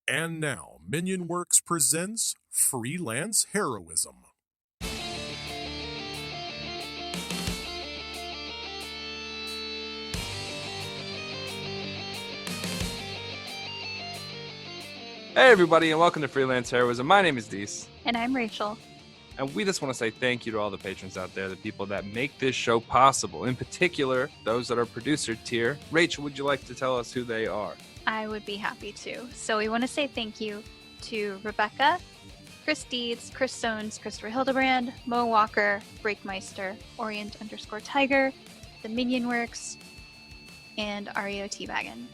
And now, Minion Works presents Freelance Heroism. Hey everybody, and welcome to Freelance Heroism. My name is Dees. And I'm Rachel. And we just want to say thank you to all the patrons out there, the people that make this show possible. In particular, those that are producer tier. Rachel, would you like to tell us who they are? I would be happy to. So we want to say thank you to Rebecca, Chris Deeds, Chris Stones, Christopher Hildebrand, Mo Walker, Breakmeister, Orient_Tiger, the Minion Works, and Ario Teabaggin.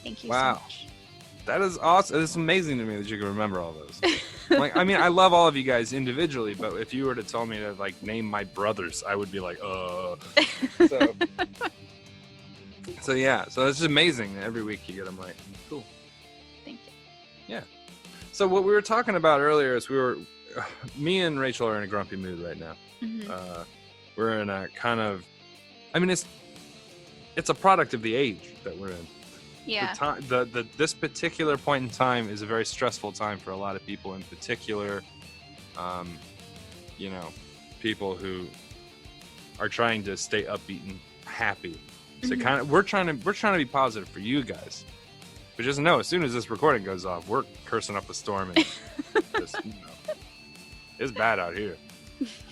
Thank you so much. That is awesome. It's amazing to me that you can remember all those. I love all of you guys individually, but if you were to tell me to name my brothers, I would be like, So yeah, so it's just amazing. Every week you get them right. Cool. Thank you. Yeah. So what we were talking about earlier is me and Rachel are in a grumpy mood right now. Mm-hmm. We're in a kind of, it's a product of the age that we're in. Yeah. This particular point in time is a very stressful time for a lot of people, in particular, people who are trying to stay upbeat and happy. So we're trying to be positive for you guys, but just know as soon as this recording goes off, we're cursing up a storm and it's bad out here.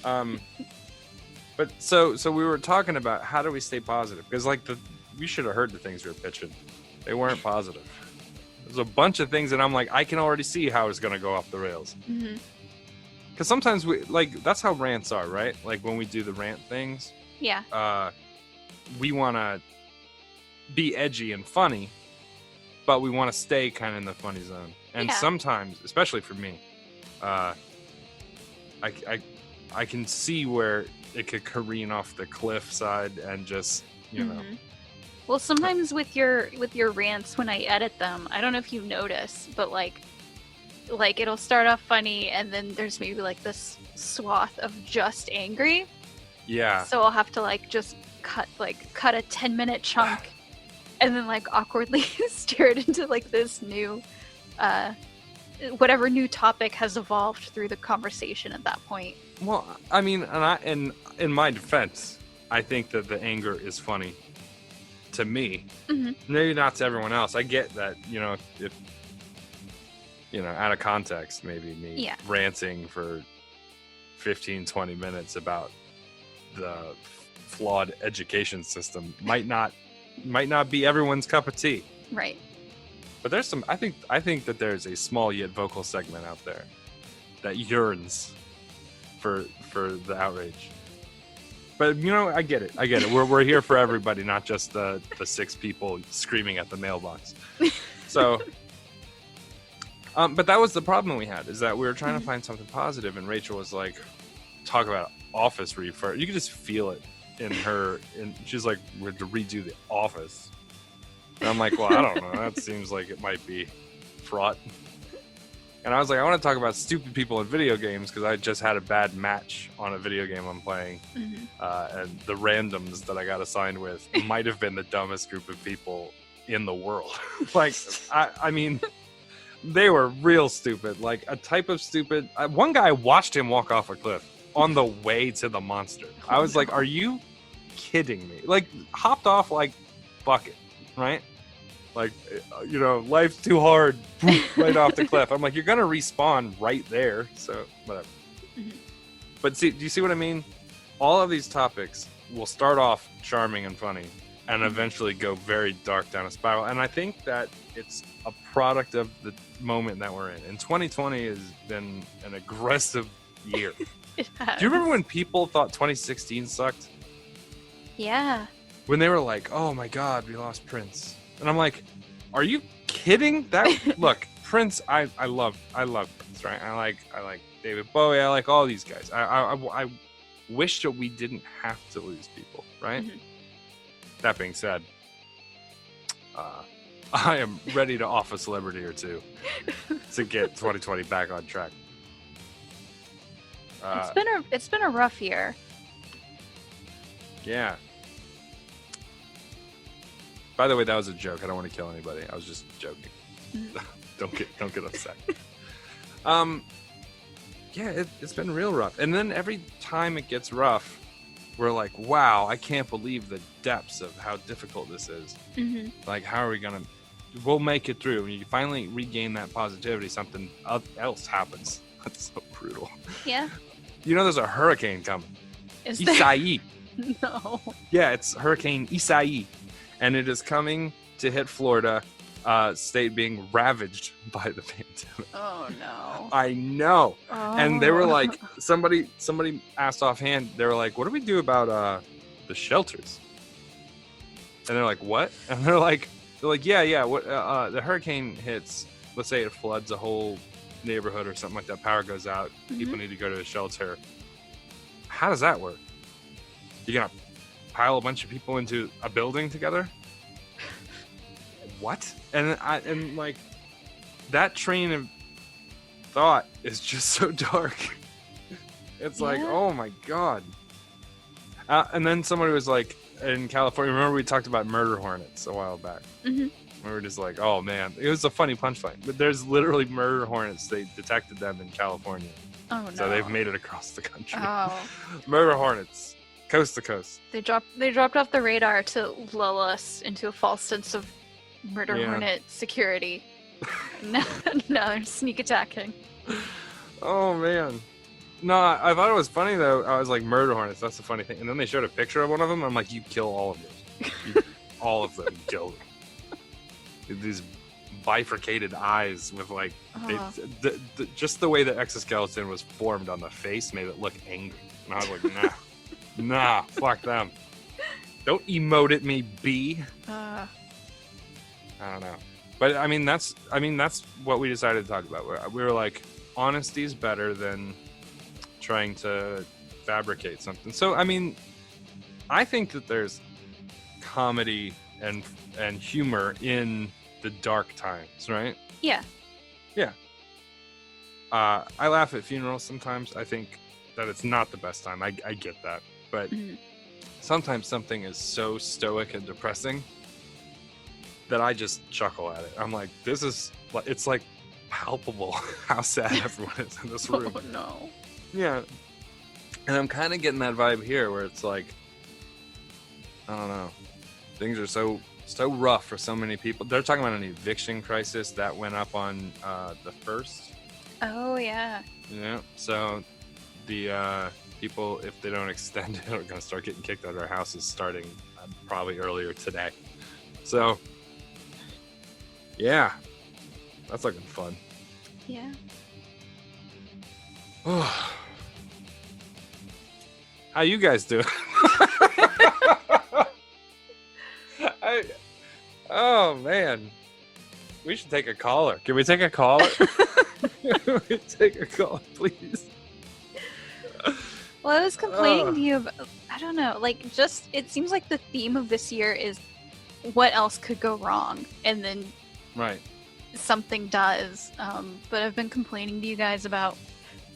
But so we were talking about how do we stay positive, because we should have heard the things we were pitching. They weren't positive. There's a bunch of things that I'm like, I can already see how it's gonna go off the rails. Because sometimes that's how rants are, right? Like when we do the rant things. Yeah. We want to be edgy and funny, but we want to stay kind of in the funny zone. And sometimes, especially for me, I can see where it could careen off the cliff side and just, know. Well, sometimes with your rants, when I edit them, I don't know if you notice, but like it'll start off funny and then there's maybe this swath of just angry. Yeah. So I'll have to just cut a 10-minute chunk and then awkwardly steer it into this new whatever new topic has evolved through the conversation at that point. Well, and in my defense, I think that the anger is funny to me. Maybe not to everyone else. I get that, if out of context, maybe me ranting for 15-20 minutes about the flawed education system might not be everyone's cup of tea. Right. But there's I think that there's a small yet vocal segment out there that yearns for the outrage. But I get it. We're here for everybody, not just the 6 people screaming at the mailbox. So but that was the problem we had, is that we were trying to find something positive, and Rachel was like, talk about office refer. You could just feel it in her, and she's like, we had to redo the office. And I'm like, well, I don't know, that seems like it might be fraught. And I was like, I want to talk about stupid people in video games, because I just had a bad match on a video game I'm playing, and the randoms that I got assigned with might have been the dumbest group of people in the world. They were real stupid, a type of stupid. One guy, watched him walk off a cliff on the way to the monster. I was like, are you kidding me? Hopped off bucket, right? Life's too hard, right off the cliff. I'm like, you're gonna respawn right there, so whatever. But do you see what I mean? All of these topics will start off charming and funny and eventually go very dark down a spiral, and I think that it's a product of the moment that we're in. And 2020 has been an aggressive year. Do you remember when people thought 2016 sucked? Yeah. When they were like, oh my god, we lost Prince. And I'm like, are you kidding? Look, Prince, I love Prince, right? I like David Bowie, I like all these guys. I wish that we didn't have to lose people, right? That being said, I am ready to off a celebrity or two to get 2020 back on track. It's been a rough year. Yeah. By the way, that was a joke. I don't want to kill anybody. I was just joking. Don't get upset. Yeah, it's been real rough. And then every time it gets rough, we're like, wow, I can't believe the depths of how difficult this is. Mm-hmm. Like, how are we gonna? We'll make it through. When you finally regain that positivity, something else happens. That's so brutal. Yeah. You know, there's a hurricane coming. Is there? Isai. No. Yeah, it's Hurricane Isai, and it is coming to hit Florida. State being ravaged by the pandemic. Oh no. I know. Oh. And they were like, somebody asked offhand, they were like, what do we do about the shelters? And they're like, what? And they're like, yeah, what the hurricane hits, let's say it floods a whole neighborhood or something like that, power goes out, people need to go to a shelter. How does that work? You're gonna pile a bunch of people into a building together? What? And like, that train of thought is just so dark. It's like, oh my god. And then somebody was like, in California, remember we talked about murder hornets a while back? Mm-hmm. We were just like, oh man, it was a funny punchline. But there's literally murder hornets. They detected them in California. Oh no. So they've made it across the country. Oh. Murder hornets, coast to coast. They dropped off the radar to lull us into a false sense of murder hornet security. now they're sneak attacking. Oh man. No, I thought it was funny though. I was like, murder hornets, that's the funny thing. And then they showed a picture of one of them. I'm like, you kill all of those. All of them, kill them. These bifurcated eyes with like, just the way the exoskeleton was formed on the face made it look angry. And I was like, nah, fuck them. Don't emote at me, B. I don't know. But I mean, that's what we decided to talk about. We were like, honesty's better than trying to fabricate something. So I mean, I think that there's comedy and humor in the dark times, right? Yeah. I laugh at funerals sometimes. I think that it's not the best time. I get that, but sometimes something is so stoic and depressing that I just chuckle at it. I'm like, it's like palpable how sad everyone is in this room. Oh no. Yeah. And I'm kind of getting that vibe here where it's like, I don't know, things are so rough for so many people. They're talking about an eviction crisis that went up on the 1st. Oh yeah. Yeah. So the people, if they don't extend it, are going to start getting kicked out of their houses starting probably earlier today. So yeah, that's looking fun. Yeah. How you guys doing? Oh man, we should take a caller. Can we take a caller? Can we take a caller, please? Well, I was complaining to you about, I don't know, like, just, it seems like the theme of this year is what else could go wrong, and then right, something does. But I've been complaining to you guys about,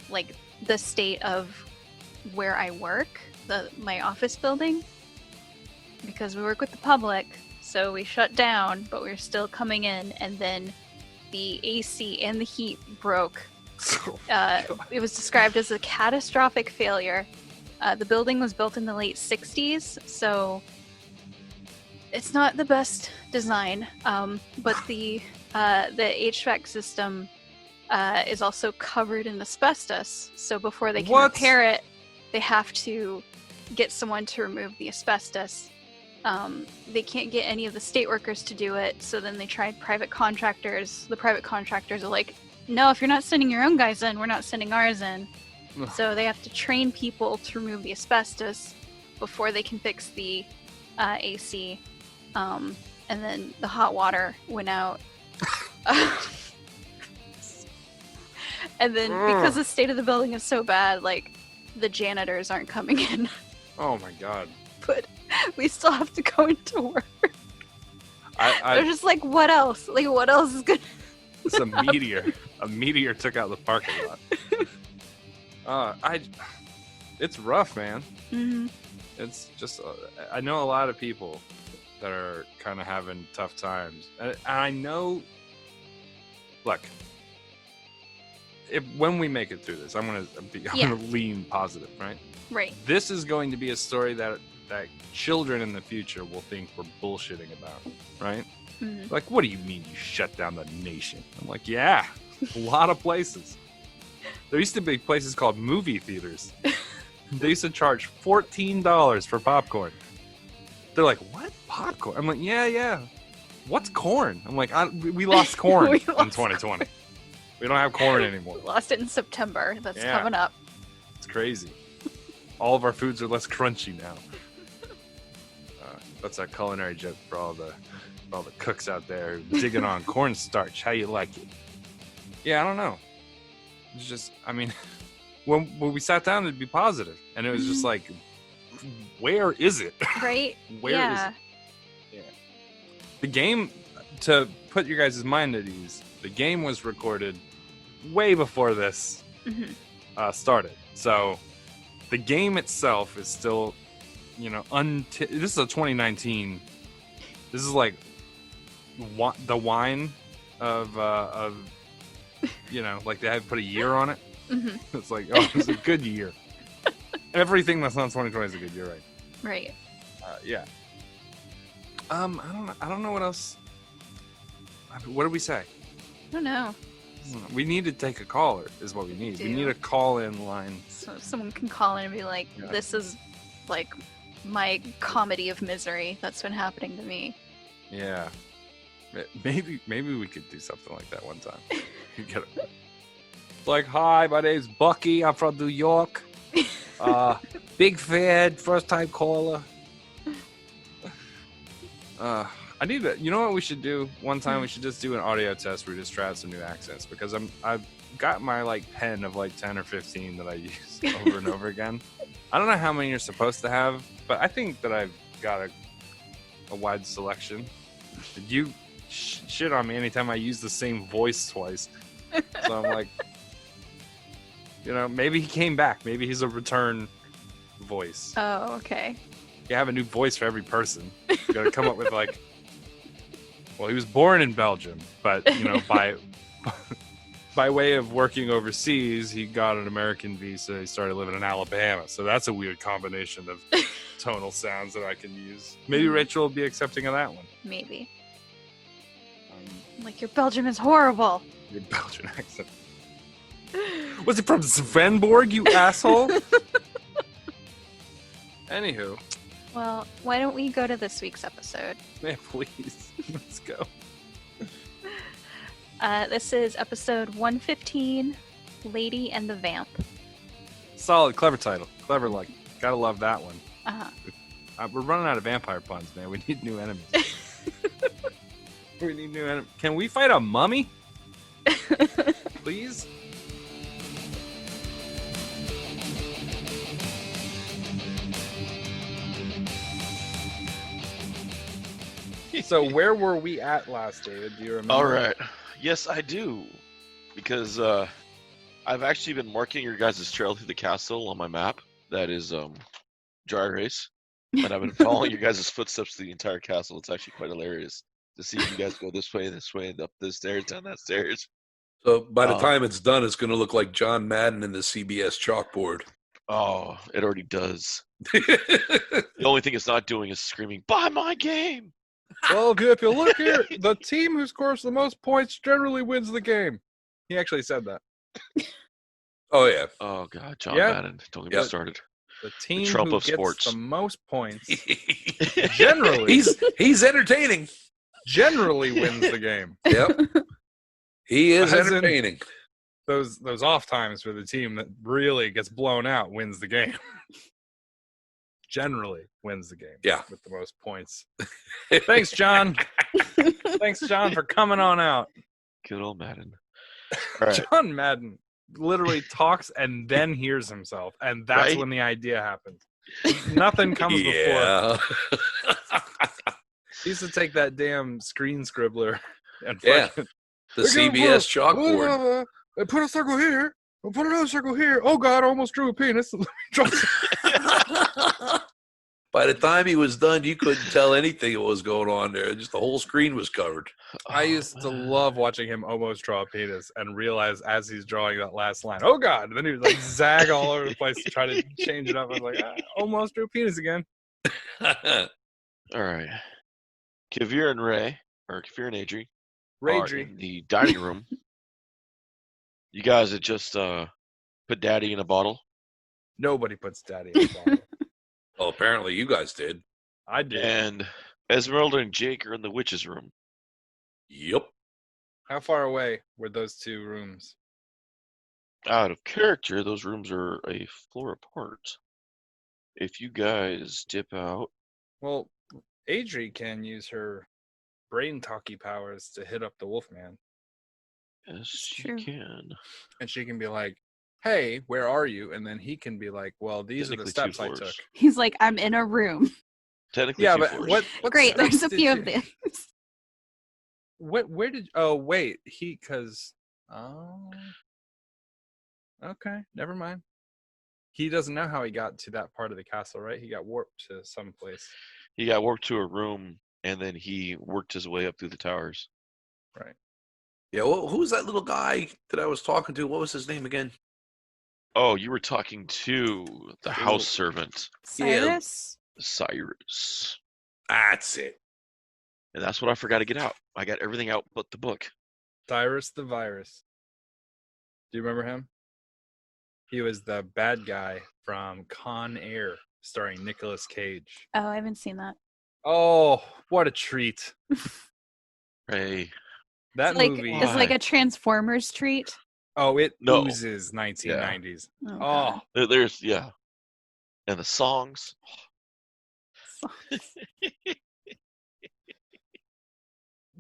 like, the state of where I work, my office building, because we work with the public, so we shut down, but we're still coming in, and then the AC and the heat broke. It was described as a catastrophic failure. The building was built in the late 60s, so it's not the best design, but the HVAC system is also covered in asbestos, so before they can repair it, they have to get someone to remove the asbestos. They can't get any of the state workers to do it, so then they tried private contractors. The private contractors are like, no, if you're not sending your own guys in, we're not sending ours in. So they have to train people to remove the asbestos before they can fix the AC. And then the hot water went out. And then because the state of the building is so bad, like, the janitors aren't coming in. Oh my god. But we still have to go into work. They're just like, what else? Like, what else is good? It's a meteor. A meteor took out the parking lot. It's rough, man. Mm-hmm. It's just, I know a lot of people that are kind of having tough times. And I know look. When we make it through this, I'm gonna lean positive, right? Right. This is going to be a story that children in the future will think we're bullshitting about, right? Mhm. Like, what do you mean you shut down the nation? I'm like, yeah, a lot of places. There used to be places called movie theaters. They used to charge $14 for popcorn. They're like, what? Popcorn? I'm like, yeah. What's corn? I'm like, we lost corn in 2020. We don't have corn anymore. We lost it in September. That's Yeah. coming up. It's crazy. All of our foods are less crunchy now. That's a culinary joke for all the cooks out there digging on cornstarch. How you like it? Yeah, I don't know. It's just, I mean, when we sat down, it'd be positive, and it was just like, where is it? Right? Where is it? Yeah. The game, to put your guys' mind at ease, the game was recorded way before this started. So the game itself is still, this is a 2019. This is like the wine of like they had to put a year on it. Mm-hmm. It's like, oh, it's a good year. Everything that's not 2020 is a good year, right? Right. Yeah. I don't know what else. What did we say? I don't know. We need to take a caller, is what we need. We need a call-in line. So someone can call in and be like, this is like my comedy of misery that's been happening to me. Yeah. Maybe we could do something like that one time. Like, hi, my name's Bucky. I'm from New York. Big fan, first time caller. I need to. You know what we should do? One time we should just do an audio test where we just try out some new accents, because I've got my like pen of like 10 or 15 that I use over and over again. I don't know how many you're supposed to have, but I think that I've got a wide selection. You shit on me anytime I use the same voice twice. So I'm like, maybe he came back. Maybe he's a return voice. Oh, okay. You have a new voice for every person. You gotta come up with like, well, he was born in Belgium, but by way of working overseas, he got an American visa. He started living in Alabama, so that's a weird combination of tonal sounds that I can use. Maybe Rachel will be accepting of that one. Maybe. Like, your Belgium is horrible. Your Belgian accent. Was it from Svenborg, you asshole? Anywho. Well, why don't we go to this week's episode? Yeah, please. Let's go. This is episode 115, Lady and the Vamp. Solid, clever title. Clever, like, gotta love that one. Uh-huh. We're running out of vampire puns, man. We need new enemies. We need new enemies. Can we fight a mummy? Please? So where were we at last, David? Do you remember? All right. Yes, I do. Because I've actually been marking your guys' trail through the castle on my map. That is Dry Erase. And I've been following your guys' footsteps through the entire castle. It's actually quite hilarious to see you guys go this way, and up this stairs, down that stairs. So by the time it's done, it's going to look like John Madden in the CBS chalkboard. Oh, it already does. The only thing it's not doing is screaming, "Buy my game!" Well, if you look here, the team who scores the most points generally wins the game. He actually said that. Oh, yeah. Oh, God, John Madden. Don't get me started. The team the Trump who of gets sports. the most points generally he's entertaining. Generally wins the game. Yep. He is As in entertaining. Those off times for the team that really gets blown out wins the game. Generally wins the game. Yeah. With the most points. Thanks, John. Thanks, John, for coming on out. Good old Madden. All right. John Madden literally talks and then hears himself, and that's Right? when the idea happens. Nothing comes before. He used to take that damn screen scribbler and fucking, the CBS chalkboard. Put a circle here. We'll put another circle here. Oh God, I almost drew a penis. By the time he was done, you couldn't tell anything that was going on there. Just the whole screen was covered. I used to love watching him almost draw a penis and realize as he's drawing that last line, oh God. And then he would like zag all over the place to try to change it up. I was like, almost drew a penis again. All right. Kavir and Ray, or Kavir and Adri, are in the dining room. You guys had just put Daddy in a bottle. Nobody puts Daddy in a bottle. Well, apparently you guys did. I did. And Esmeralda and Jake are in the witch's room. Yep. How far away were those two rooms? Out of character, those rooms are a floor apart. If you guys dip out. Well, Adri can use her brain talkie powers to hit up the Wolfman. Yes, she True. can. And she can be like, hey, where are you? And then he can be like, well, these are the Technically steps I 2 took. floors. He's like, I'm in a room. Technically, Yeah, 2 but floors. what Great, steps there's a did few you- of these. Where did, oh, wait, okay, never mind. He doesn't know how he got to that part of the castle, right? He got warped to some place. He got worked to a room, and then he worked his way up through the towers. Right. Yeah, well, who was that little guy that I was talking to? What was his name again? Oh, you were talking to the house servant, Cyrus? Cyrus. That's it. And that's what I forgot to get out. I got everything out but the book. Cyrus the Virus. Do you remember him? He was the bad guy from Con Air, starring Nicolas Cage. Oh, I haven't seen that. Oh, what a treat. Hey. That it's movie. It's like a Transformers treat. Oh, it No. oozes 1990s. Oh, Oh, God. There's, yeah. And the songs.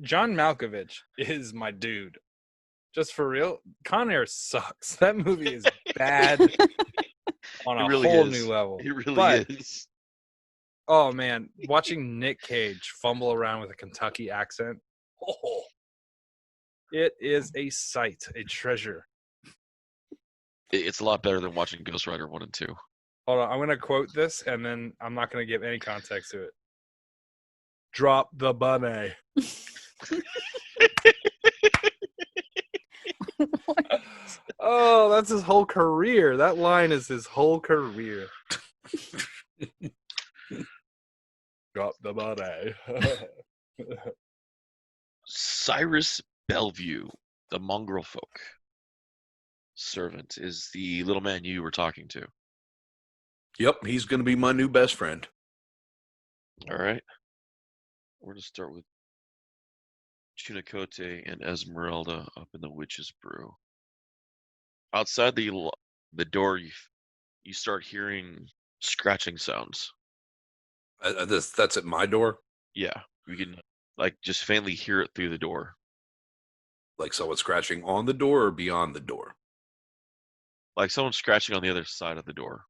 John Malkovich is my dude. Just for real, Con Air sucks. That movie is bad on a It really whole is. new level. It really But, is. oh man, watching Nick Cage fumble around with a Kentucky accent, oh, it is a sight, a treasure. It's a lot better than watching Ghost Rider 1 and 2. Hold on, I'm going to quote this, and then I'm not going to give any context to it. Drop the bunny. Oh, that's his whole career. That line is his whole career. Drop the bunny. Cyrus Bellevue, the mongrel folk servant, is the little man you were talking to. Yep, he's going to be my new best friend. All right. We're going to start with Chunicote and Esmeralda up in the Witch's Brew. Outside the door, you start hearing scratching sounds. That's at my door? Yeah, you can just faintly hear it through the door. Like someone scratching on the door or beyond the door? Like someone scratching on the other side of the door.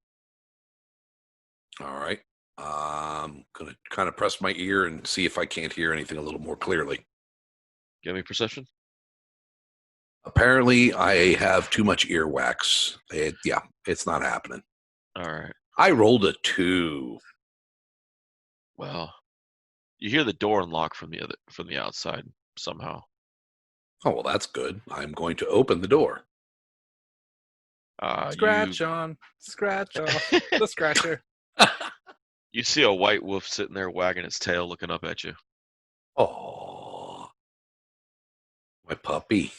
All right. I'm going to kind of press my ear and see if I can't hear anything a little more clearly. Give me perception. Apparently, I have too much earwax. It's not happening. All right. I rolled a 2. Well, you hear the door unlock from the outside somehow. Oh, well, that's good. I'm going to open the door. Scratch on the scratcher. You see a white wolf sitting there wagging its tail, looking up at you. Oh, my puppy.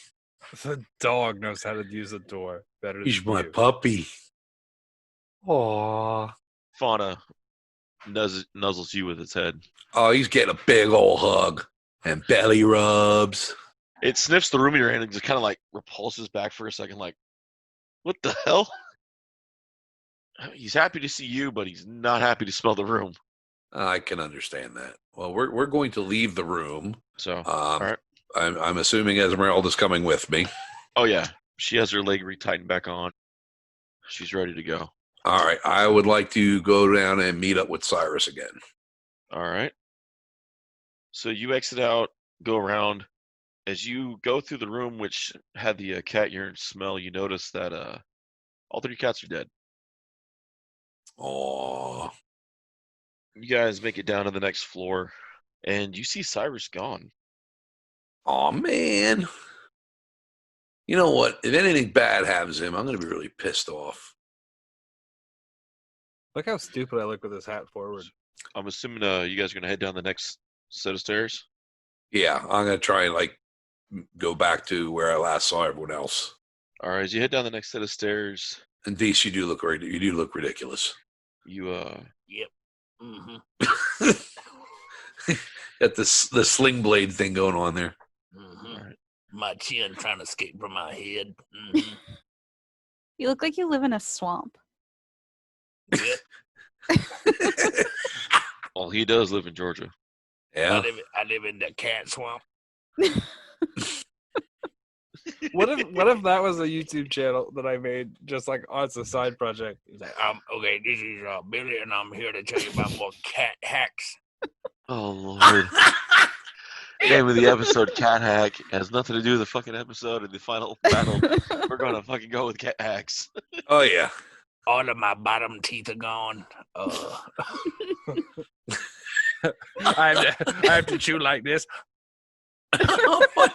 The dog knows how to use a door better than He's my you. puppy. Aww. Fauna nuzzles you with its head. Oh, he's getting a big old hug and belly rubs. It sniffs the room you're in and just kind of like repulses back for a second, like, what the hell? He's happy to see you, but he's not happy to smell the room. I can understand that. Well, we're going to leave the room. So, all right. I'm assuming Esmeralda's coming with me. Oh, yeah. She has her leg retightened back on. She's ready to go. All right. I would like to go down and meet up with Cyrus again. All right. So you exit out, go around. As you go through the room, which had the cat urine smell, you notice that all 3 cats are dead. Oh, You guys make it down to the next floor, and you see Cyrus gone. Oh man. You know what? If anything bad happens to him, I'm going to be really pissed off. Look how stupid I look with this hat forward. I'm assuming you guys are gonna head down the next set of stairs. Yeah, I'm going to try and like go back to where I last saw everyone else. All right, as you head down the next set of stairs, And Deese, you do look ridiculous. you Yep. Mm-hmm. Got the sling blade thing going on there. Mm-hmm. all right. My chin trying to escape from my head. Mm-hmm. You look like you live in a swamp. Yep. Well, he does live in Georgia. Yeah. I live in the cat swamp. What if that was a YouTube channel that I made just like oh, it's a side project? He's like, okay, this is Billy, and I'm here to tell you about more cat hacks. Oh Lord. Name of the episode Cat Hack has nothing to do with the fucking episode and the final battle. We're gonna fucking go with cat hacks. Oh yeah. All of my bottom teeth are gone. I have to chew like this. Oh my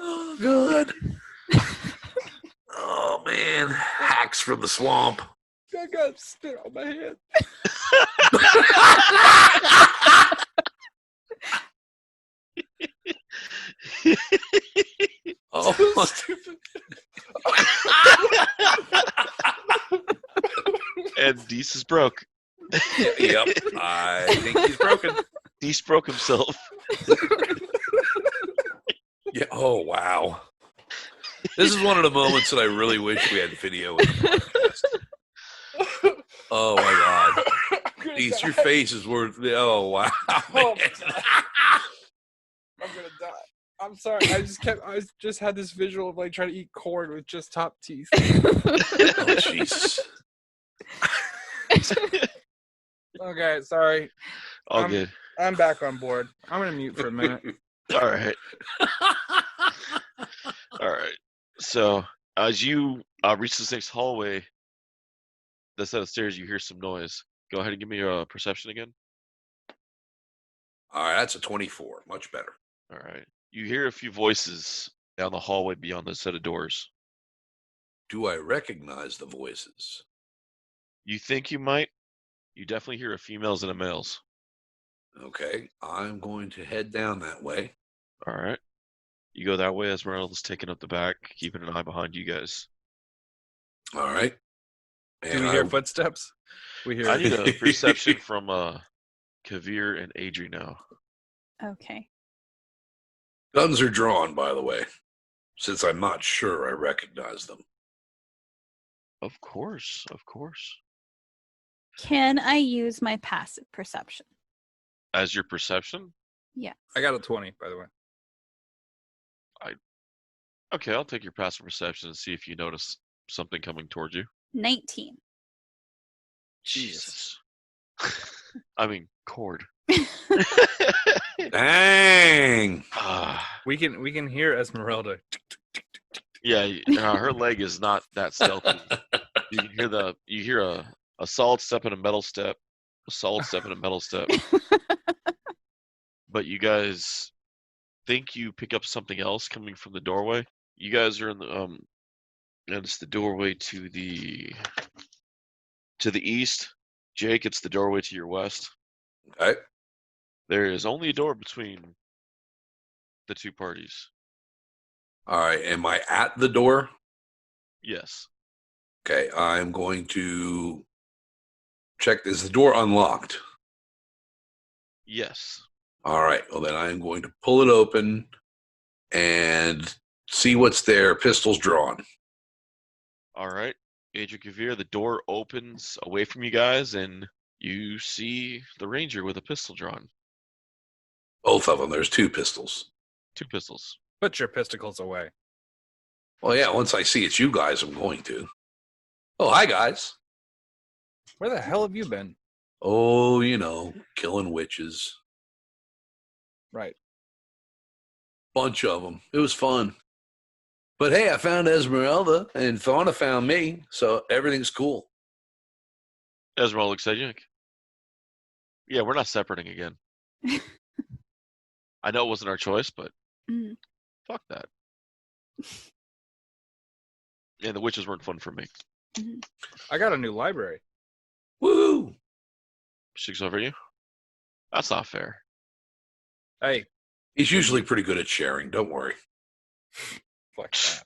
Oh god. Oh man. Hacks from the swamp. I got spit on my head. Oh my. And Deese is broke. Yep. I think he's broken. Deese broke himself. Yeah. Oh wow. This is one of the moments that I really wish we had video in the podcast. Oh my god. Deese, your face is worth. Oh wow. Oh, man. I'm gonna die. I'm sorry. I just had this visual of like trying to eat corn with just top teeth. Oh Jesus. Okay, sorry. All good. I'm back on board. I'm gonna mute for a minute. All right. All right. So as you reach this next hallway, the set of stairs, you hear some noise. Go ahead and give me a perception again. All right, that's a 24. Much better. All right. You hear a few voices down the hallway beyond the set of doors. Do I recognize the voices? You think you might. You definitely hear a female's and a male's. Okay, I'm going to head down that way. All right. You go that way. Esmeralda's taking up the back, keeping an eye behind you guys. All right. Do And we hear footsteps? We hear. I need a perception from Kavir and Adri now. Okay. Guns are drawn, by the way, since I'm not sure I recognize them. Of course, of course. Can I use my passive perception? As your perception? Yes. I got a 20, by the way. Okay, I'll take your passive perception and see if you notice something coming towards you. 19. Jesus. I mean, cord. Dang! We can hear Esmeralda. Yeah, her leg is not that stealthy. You hear a solid step and a metal step, a solid step and a metal step. But you guys think you pick up something else coming from the doorway. You guys are in the and it's the doorway to the east. Jake, it's the doorway to your west. Okay. There is only a door between the two parties. All right. Am I at the door? Yes. Okay. I'm going to check. Is the door unlocked? Yes. All right. Well, then I'm going to pull it open and see what's there. Pistols drawn. All right. Adrian Kavir, the door opens away from you guys, and you see the ranger with a pistol drawn. Both of them. There's 2 pistols. 2 pistols. Put your pisticles away. Well, yeah. Once I see it's you guys, I'm going to. Oh, hi, guys. Where the hell have you been? Oh, killing witches. Right. Bunch of them. It was fun. But hey, I found Esmeralda, and Fauna found me, so everything's cool. Esmeralda looks at you. Like, yeah, we're not separating again. I know it wasn't our choice, but Mm. fuck that. Yeah, the witches weren't fun for me. I got a new library. Woo! She looks over at you. That's not fair. Hey, He's usually pretty good at sharing. Don't worry. fuck that.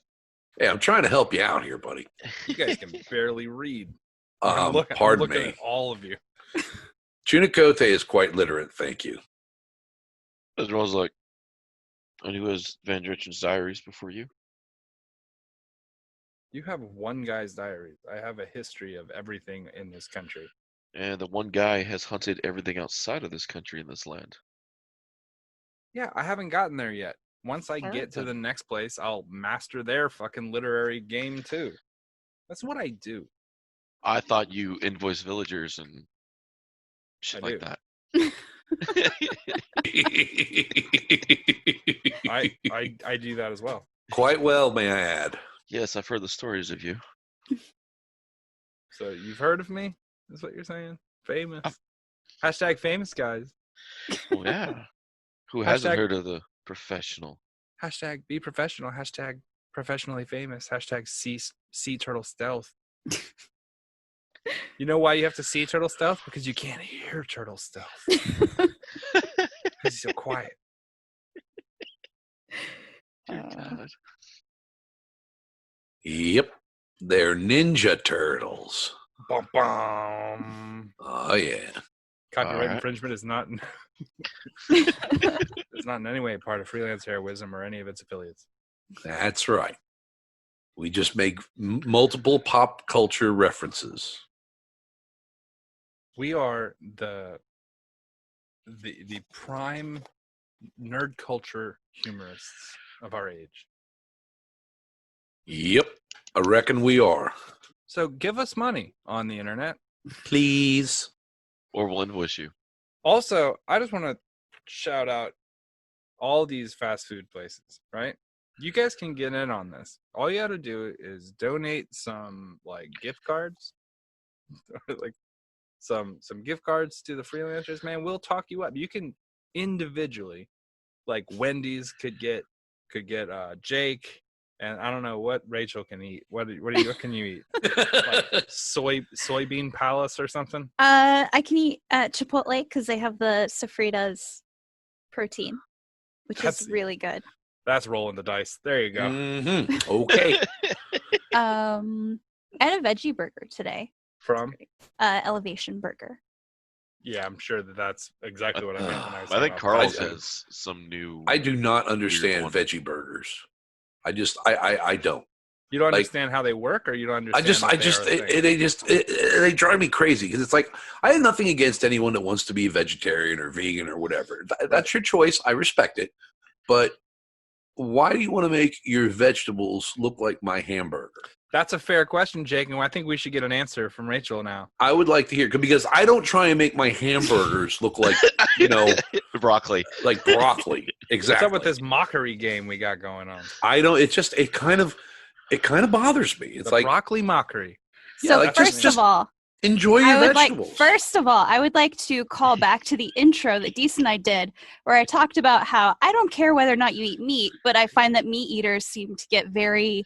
Hey, I'm trying to help you out here, buddy. You guys can barely read. I'm looking Pardon me. at all of you. Chunicote is quite literate, thank you. Esmeralda's like, and who has Van Dritchen's diaries before you? You have one guy's diary. I have a history of everything in this country. And the one guy has hunted everything outside of this country in this land. Yeah, I haven't gotten there yet. Once I All get right, to then. the next place, I'll master their fucking literary game too. That's what I do. I thought you invoice villagers and shit I like do. that. I do that as well. Quite well, may I add. Yes, I've heard the stories of you. So you've heard of me? Is what you're saying? Famous. Oh. Hashtag famous guys. Oh, yeah. Who hasn't Hashtag- heard of the professional? Hashtag be professional. Hashtag professionally famous. Hashtag sea turtle stealth. You know why you have to see turtle stealth? Because you can't hear turtle stealth. Because he's so quiet. Dear God. Yep. They're Ninja Turtles. Bum, bum. Oh, yeah. Copyright Alright. infringement is not it's not in any way a part of Freelance Heroism or any of its affiliates. That's right. We just make multiple pop culture references. We are the prime nerd culture humorists of our age. Yep. I reckon we are. So give us money on the internet. Please. Or we'll invoice you. Also, I just want to shout out all these fast food places, right? You guys can get in on this. All you got to do is donate some like gift cards, or like some gift cards to the freelancers. Man, we'll talk you up. You can individually, like Wendy's could get Jake, and I don't know what Rachel can eat. What can you eat? Like soybean palace or something. I can eat at Chipotle because they have the sofritas protein, which That's- is really good. That's rolling the dice. There you go. Mm-hmm. Okay. I had a veggie burger today. From Elevation Burger. yeah, I'm sure that's exactly what I meant when I was. I think talking about Carl's fast food. has some new. I do not understand one. veggie burgers. I don't. You don't like- understand how they work, or you don't understand. They drive me crazy because it's like I have nothing against anyone that wants to be vegetarian or vegan or whatever. That's your choice. I respect it, but why do you want to make your vegetables look like my hamburger? That's a fair question, Jake, and I think we should get an answer from Rachel now. I would like to hear because I don't try and make my hamburgers look like broccoli. like broccoli. Exactly. What's up with this mockery game we got going on? I don't. It's just it kind of bothers me. It's The like broccoli mockery. So like, first just of all, enjoy your I would vegetables. I would like to call back to the intro that Dees and I did, where I talked about how I don't care whether or not you eat meat, but I find that meat eaters seem to get very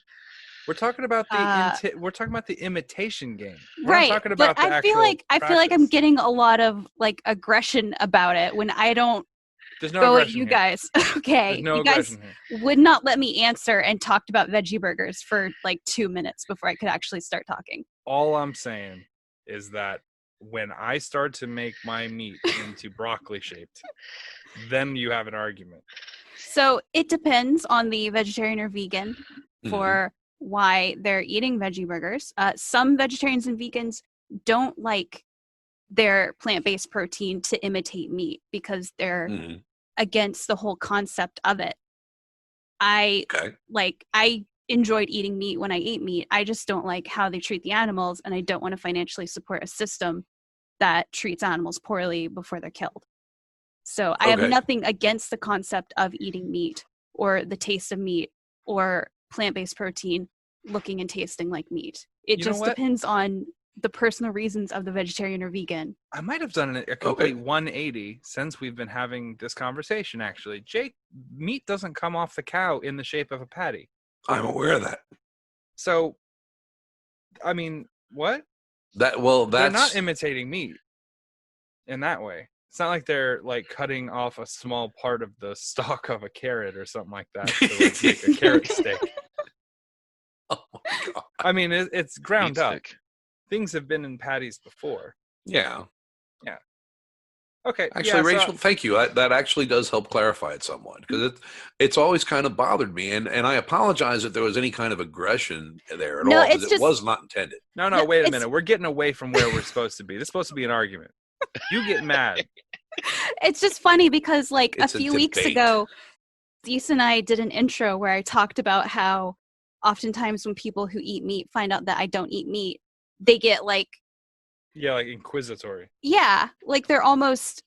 We're talking about the imitation game. We're right. not talking about but the I feel actual like I'm practice. getting a lot of like aggression about it when I don't There's no go at aggression you here. guys. Okay, There's no you guys aggression here. would not let me answer and talked about veggie burgers for like 2 minutes before I could actually start talking. All I'm saying is that when I start to make my meat into broccoli shaped, then you have an argument. So it depends on the vegetarian or vegan Mhm. for why they're eating veggie burgers. Some vegetarians and vegans don't like their plant-based protein to imitate meat because they're Mhm. against the whole concept of it. I enjoyed eating meat when I ate meat. I just don't like how they treat the animals, and I don't want to financially support a system that treats animals poorly before they're killed. So I have Okay. nothing against the concept of eating meat or the taste of meat or plant-based protein looking and tasting like meat. It You know just what? depends on the personal reasons of the vegetarian or vegan. I might have done a complete 180 since we've been having this conversation, actually. Jake, meat doesn't come off the cow in the shape of a patty. I'm aware of that. So, I mean, what? They're They're not that's imitating meat in that way. It's not like they're like cutting off a small part of the stalk of a carrot or something like that to like, make a carrot steak. oh my god. I mean, it's ground Meat up. stick. Things have been in patties before. Yeah. Okay. Actually, yeah, so- Rachel, thank you. That actually does help clarify it somewhat because it's always kind of bothered me, and I apologize if there was any kind of aggression there at No, all it's because it just- was not intended. No, No, wait a it's- minute. We're getting away from where we're supposed to be. This is supposed to be an argument. You get mad. It's just funny because like It's a a few weeks debate. ago, Dees and I did an intro where I talked about how oftentimes when people who eat meat find out that I don't eat meat, they get like, Yeah, like inquisitory. yeah, like they're almost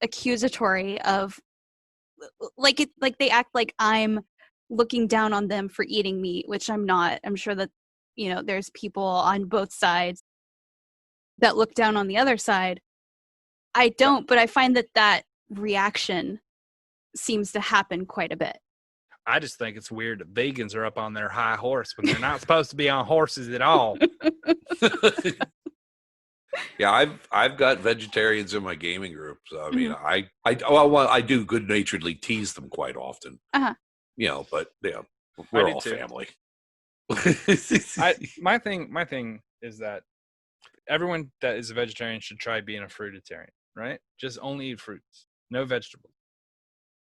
accusatory of like they act like I'm looking down on them for eating meat, which I'm not. I'm sure that, you know, there's people on both sides that look down on the other side. I don't, but I find that reaction seems to happen quite a bit. I just think it's weird that vegans are up on their high horse when they're not supposed to be on horses at all. Yeah, I've got vegetarians in my gaming group. So I mean, I do good naturedly tease them quite often. Uh-huh. You know, but yeah, we're do all too. family. My thing is that everyone that is a vegetarian should try being a fruitarian, right? Just only eat fruits, no vegetables,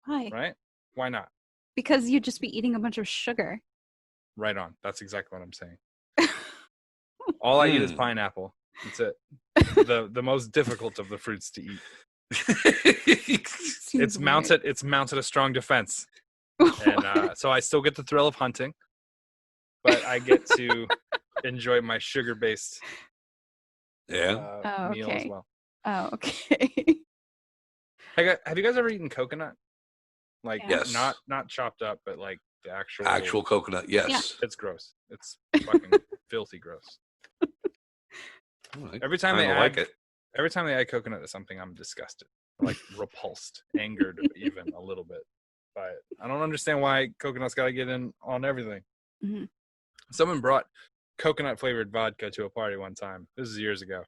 Why? right? Why not? Because you'd just be eating a bunch of sugar. Right on. That's exactly what I'm saying. All I eat is pineapple. That's it. The most difficult of the fruits to eat. Seems It's weird. mounted. It's mounted a strong defense, and so I still get the thrill of hunting, but I get to enjoy my sugar-based Yeah. Oh, meal as okay. well. Oh, okay. Have you guys ever eaten coconut? Like, Yes. not chopped up, but like the Actual coconut, yes. It's gross. It's fucking filthy gross. Every time they I add, like it. every time they add coconut to something, I'm disgusted, like repulsed, angered, even a little bit by it. I don't understand why coconut's got to get in on everything. Mhm. Someone brought coconut flavored vodka to a party one time. This is years ago,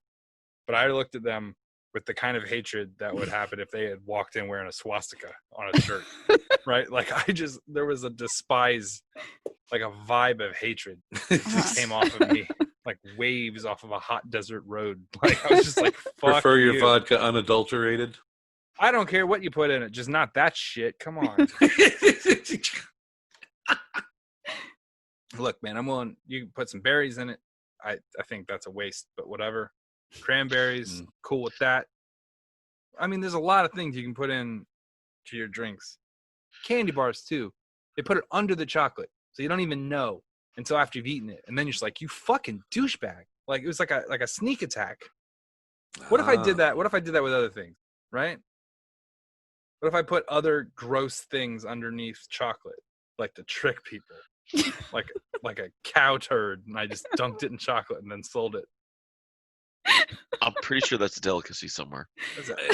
but I looked at them with the kind of hatred that would happen if they had walked in wearing a swastika on a shirt, right? Like there was a despise, like a vibe of hatred that came off of me, like waves off of a hot desert road. Like I was just like, fuck Prefer your you. vodka unadulterated? I don't care what you put in it, just not that shit. Come on. Look, man, I'm willing. You can put some berries in it. I think that's a waste, but whatever. Cranberries, cool with that. I mean, there's a lot of things you can put in to your drinks. Candy bars too. They put it under the chocolate, so you don't even know until after you've eaten it, and then you're just like, you fucking douchebag. Like it was like a sneak attack. What if I did that? What if I did that with other things, right? What if I put other gross things underneath chocolate, like to trick people, like a cow turd, and I just dunked it in chocolate and then sold it? I'm pretty sure that's a delicacy somewhere.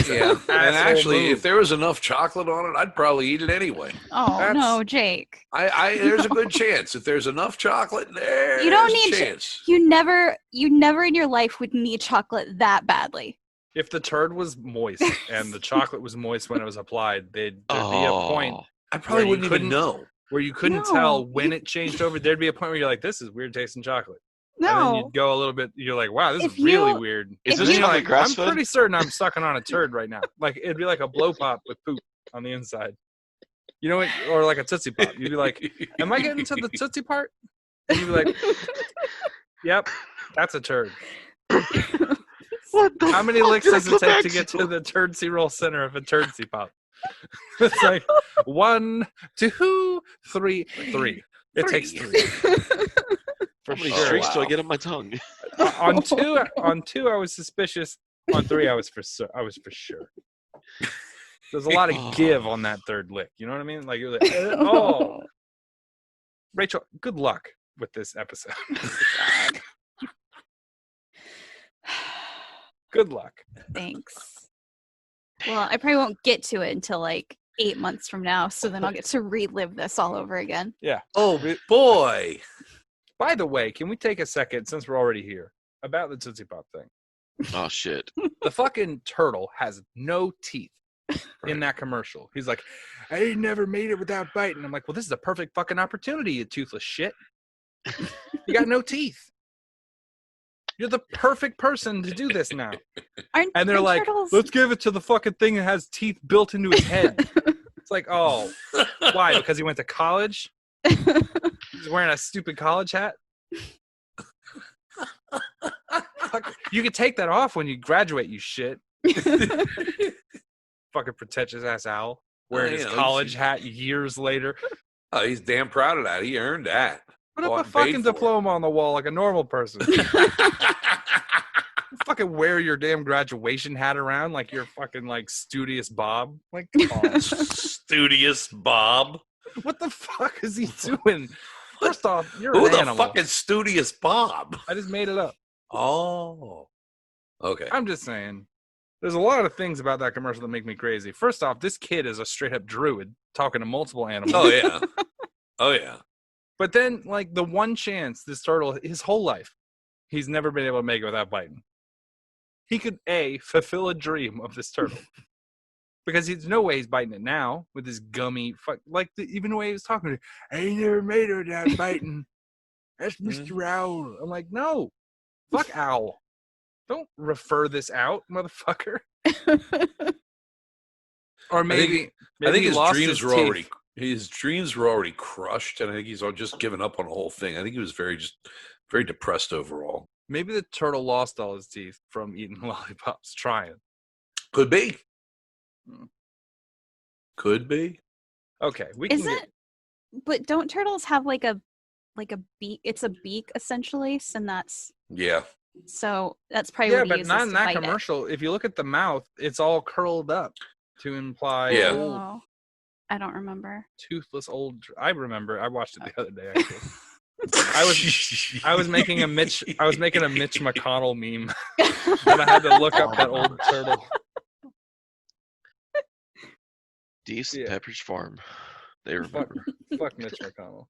Yeah. And actually, move. if there was enough chocolate on it, I'd probably eat it anyway. Oh That's- no, Jake! There's a good chance. If there's enough chocolate there, You don't there's need a to- chance. You never in your life would need chocolate that badly. If the turd was moist and the chocolate was moist when it was applied, there'd be a point I probably where you wouldn't even couldn't- know. where you couldn't No, tell when you- it changed over. There'd be a point where you're like, this is weird tasting chocolate. And then No, you'd go a little bit, you're like, wow, this If is really you- weird. Is If And this then you- you're chocolate like, I'm grass-fed? pretty certain I'm sucking on a turd right now. Like, it'd be like a blow pop with poop on the inside. You know what? Or like a Tootsie Pop. You'd be like, am I getting to the Tootsie part? And you'd be like, yep, that's a turd. What the How many fuck licks did I does it come take back to get to the turdsy roll center of a turdsy pop? It's like 1, 2, 3, 3. It takes 3. For How many sure. streaks do I get on my tongue? On two, I was suspicious. On 3, I was for sure. There's a lot of give on that third lick. You know what I mean? Like, you're like, oh, Rachel, good luck with this episode. Good luck. Thanks. Well, I probably won't get to it until like 8 months from now, so then I'll get to relive this all over again. Yeah. Oh boy. By the way, can we take a second, since we're already here, about the Tootsie Pop thing? Oh shit. The fucking turtle has no teeth in that commercial. He's like, I ain't never made it without biting. I'm like, well, this is a perfect fucking opportunity, you toothless shit. You got no teeth. You're the perfect person to do this now. And they're like, turtles... let's give it to the fucking thing that has teeth built into his head. It's like, oh, why? Because he went to college? He's wearing a stupid college hat? You could take that off when you graduate, you shit. Fucking pretentious ass owl. Wearing his college hat years later. Oh, he's damn proud of that. He earned that. Put up a fucking diploma on the wall like a normal person. Fucking wear your damn graduation hat around like you're fucking like Studious Bob. Like, come on. Studious Bob. What the fuck is he doing? First off, you're Who an the animal. fuck is Studious Bob? I just made it up. Oh. Okay. I'm just saying. There's a lot of things about that commercial that make me crazy. First off, this kid is a straight up druid talking to multiple animals. Oh yeah. Oh yeah. But then, like, the one chance this turtle, his whole life, he's never been able to make it without biting. He could, A, fulfill a dream of this turtle. Because there's no way he's biting it now with his gummy, even the way he was talking to me. I ain't never made it without biting. That's Mr. Owl. I'm like, no. Fuck Owl. Don't refer this out, motherfucker. Or maybe I think he his lost dreams his were teeth. his dreams were already crushed, and I think he's just given up on the whole thing. I think he was very depressed overall. Maybe the turtle lost all his teeth from eating lollipops trying. Could be. Could be. Okay, we can. But don't turtles have like a beak? It's a beak essentially, and that's Yeah. so that's probably what he but uses not in to that bite it. commercial. If you look at the mouth, it's all curled up to imply Yeah. old, Oh, I don't remember. toothless old. I remember. I watched it the other day. Actually, I was making a Mitch McConnell meme, and I had to look up that old turtle. Decent Yeah. Pepperidge Farm. They remember. Fuck Mitch McConnell.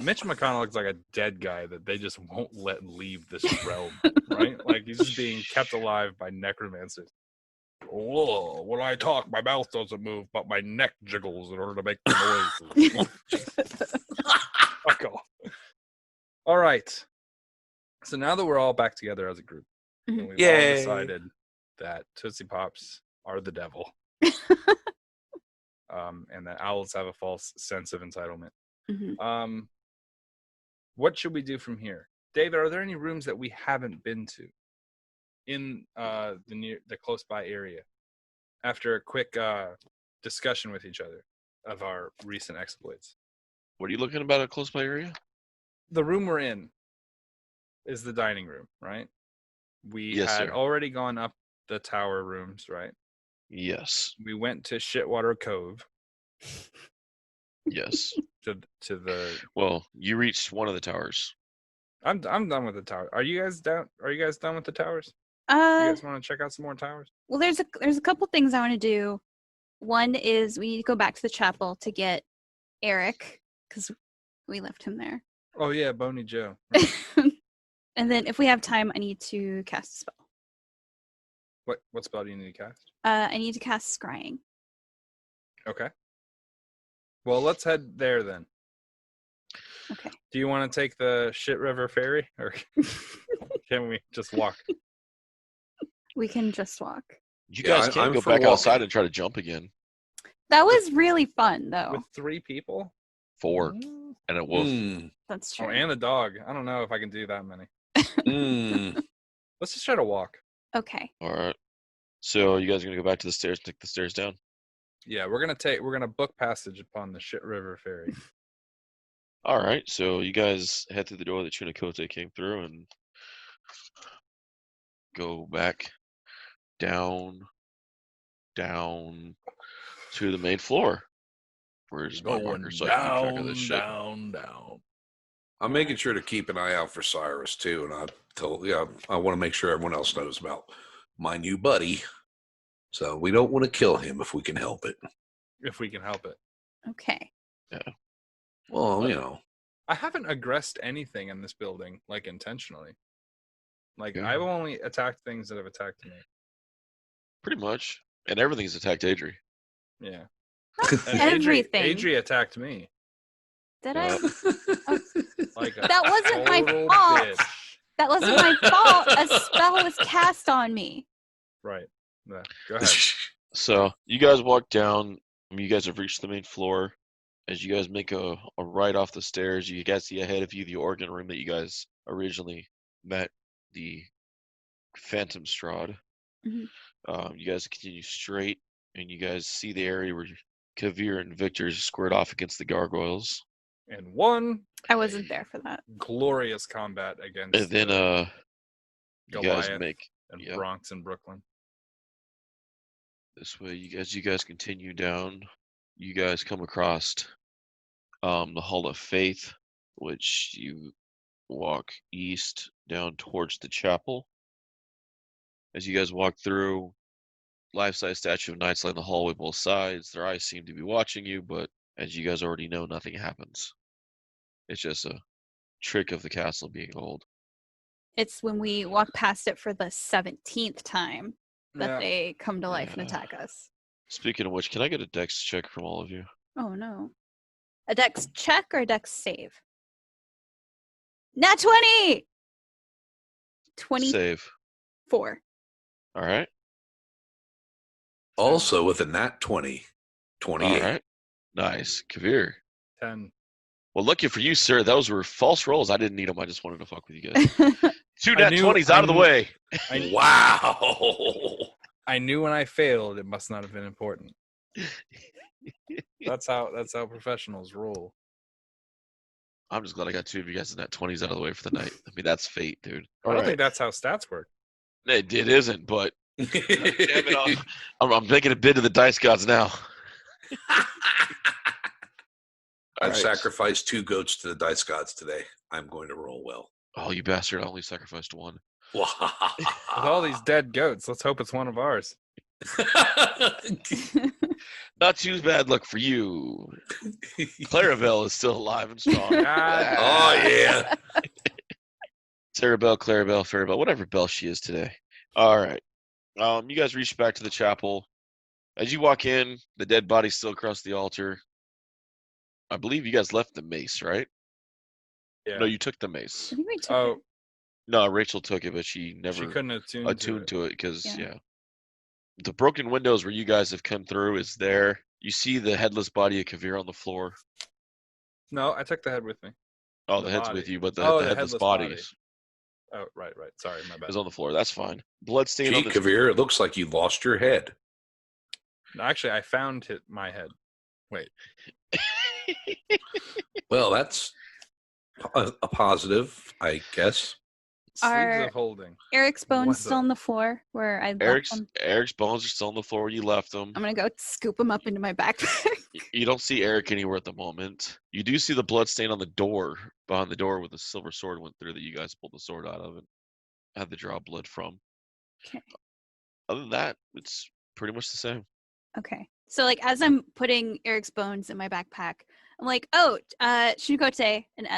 Mitch McConnell looks like a dead guy that they just won't let leave this realm, right? Like he's just being kept alive by necromancers. Whoa, when I talk, my mouth doesn't move, but my neck jiggles in order to make the noise. Fuck off. All right. So now that we're all back together as a group, and we've all Yay. decided that Tootsie Pops are the devil, and that owls have a false sense of entitlement. Mhm. What should we do from here? David, are there any rooms that we haven't been to in the close by area after a quick discussion with each other of our recent exploits? What are you looking about a close by area? The room we're in is the dining room, right? We Yes, had sir. already gone up the tower rooms, right? Yes. We went to Shitwater Cove Yes. to the. Well, you reached one of the towers. I'm done with the tower. Are you guys down? Are you guys done with the towers? You guys want to check out some more towers? Well, there's a couple things I want to do. One is we need to go back to the chapel to get Eric because we left him there. Oh yeah, Boney Joe. And then if we have time, I need to cast a spell. What spell do you need to cast? I need to cast Scrying. Okay. Well, let's head there then. Okay. Do you want to take the Shit River ferry, or can we just walk? We can just walk. You Yeah, guys I'm can't go for back walking. outside and try to jump again. That was really fun, though. With 3 people? 4 Mm. and a wolf. That's true. Oh, and a dog. I don't know if I can do that many. Mm. Let's just try to walk. Okay. All right. So you guys are gonna go back to the stairs, take the stairs down. Yeah, we're gonna book passage upon the Shit River ferry. All right. So you guys head through the door that Chunikote came through and go back down down to the main floor. Where's my Going marker so I can keep track of this shit? down. I'm making sure to keep an eye out for Cyrus too, and I want to make sure everyone else knows about my new buddy. So we don't want to kill him if we can help it. If we can help it. Okay. Well, you know, I haven't aggressed anything in this building, like intentionally. Like, Yeah. I've only attacked things that have attacked me. Pretty much. And everything's attacked Adri. Yeah. Not And everything. Adri attacked me. Did Yeah. I? Like a That wasn't my total fault. bitch. That wasn't my fault. A spell was cast on me. Right. Yeah. Go ahead. So you guys walk down. You guys have reached the main floor. As you guys make a right off the stairs, you guys see ahead of you the organ room that you guys originally met the Phantom Strahd. Mhm. You guys continue straight, and you guys see the area where Kavir and Victor squared off against the gargoyles. And one I wasn't there for that. glorious combat against And then you guys Goliath make and yep. Bronx and Brooklyn. this way. You guys continue down. You guys come across the Hall of Faith, which you walk east down towards the chapel. As you guys walk through, life-size statue of knights line the hallway both sides. Their eyes seem to be watching you, but as you guys already know, nothing happens. It's just a trick of the castle being old. It's when we walk past it for the 17th time that Yeah. they come to life and Yeah. attack us. Speaking of which, can I get a dex check from all of you? Oh no. A dex check or a dex save? Nat 20! 24. Save. All right. also with a nat 20, 28. All right. Nice. Kavir. 10. Well, lucky for you, sir. Those were false rolls. I didn't need them. I just wanted to fuck with you guys. Two I nat knew- 20s I out of the knew- way. Wow. I knew when I failed it must not have been important. That's how professionals roll. I'm just glad I got two of you guys in nat 20s out of the way for the night. I mean, that's fate, dude. I don't think that's how stats work. It isn't, but damn it, I'm making a bid to the dice gods now. I've Alright. sacrificed 2 goats to the dice gods today. I'm going to roll well. Oh, you bastard. I only sacrificed one. With all these dead goats, let's hope it's one of ours. Not too bad luck for you. Clarabelle is still alive and strong. God. Oh, yeah. Sarabelle, Clarabelle, Farabelle, whatever bell she is today. All right. You guys reach back to the chapel. As you walk in, the dead body's still across the altar. I believe you guys left the mace, right? Yeah. No, you took the mace. I think we took Oh, it. No, Rachel took it, but she never she couldn't attune attuned to it. to it because, Yeah. yeah. The broken windows where you guys have come through is there. You see the headless body of Kavir on the floor. No, I took the head with me. Oh, The the head's body. with you, but the Oh, the headless headless body body. is Oh, right. Sorry, my bad. on the floor. That's fine. Blood stain on Gee, the Kavir, it looks like you lost your head. No, actually, I found my head. Wait. Well, that's a positive, I guess. Sleeves Are- of holding. Eric's bones What's still up? on the floor where I left them. Eric's bones are still on the floor where you left them. I'm gonna go scoop them up into my backpack. You don't see Eric anywhere at the moment. You do see the blood stain on the door, behind the door where the silver sword went through that you guys pulled the sword out of and had the draw of blood from. Okay. Other than that, it's pretty much the same. Okay. So like as I'm putting Eric's bones in my backpack, I'm like, oh, Shinkote and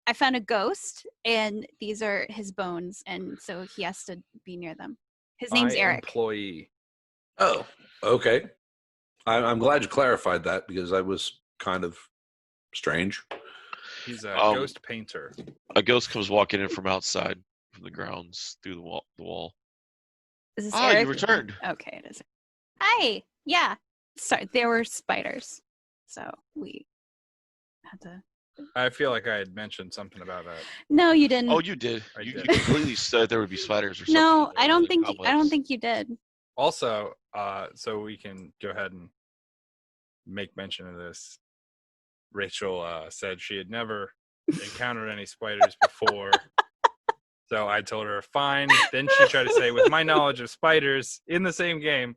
I found a ghost and these are his bones and so he has to be near them. His name's My Eric. employee. Oh, okay. I'm glad you clarified that because I was kind of strange. He's a Um, ghost painter. A ghost comes walking in from outside, from the grounds, through the wall. Is this Ah, Eric? you returned. Okay, it is. Hi. Yeah. Sorry, there were spiders. So we had to I feel like I had mentioned something about that. No, you didn't. Oh, you did. I You did. completely said there would be spiders or something. no, in there, I don't like think cobwebs. you did. Also, so we can go ahead and make mention of this. Rachel said she had never encountered any spiders before. So I told her, fine. Then she tried to say, with my knowledge of spiders in the same game,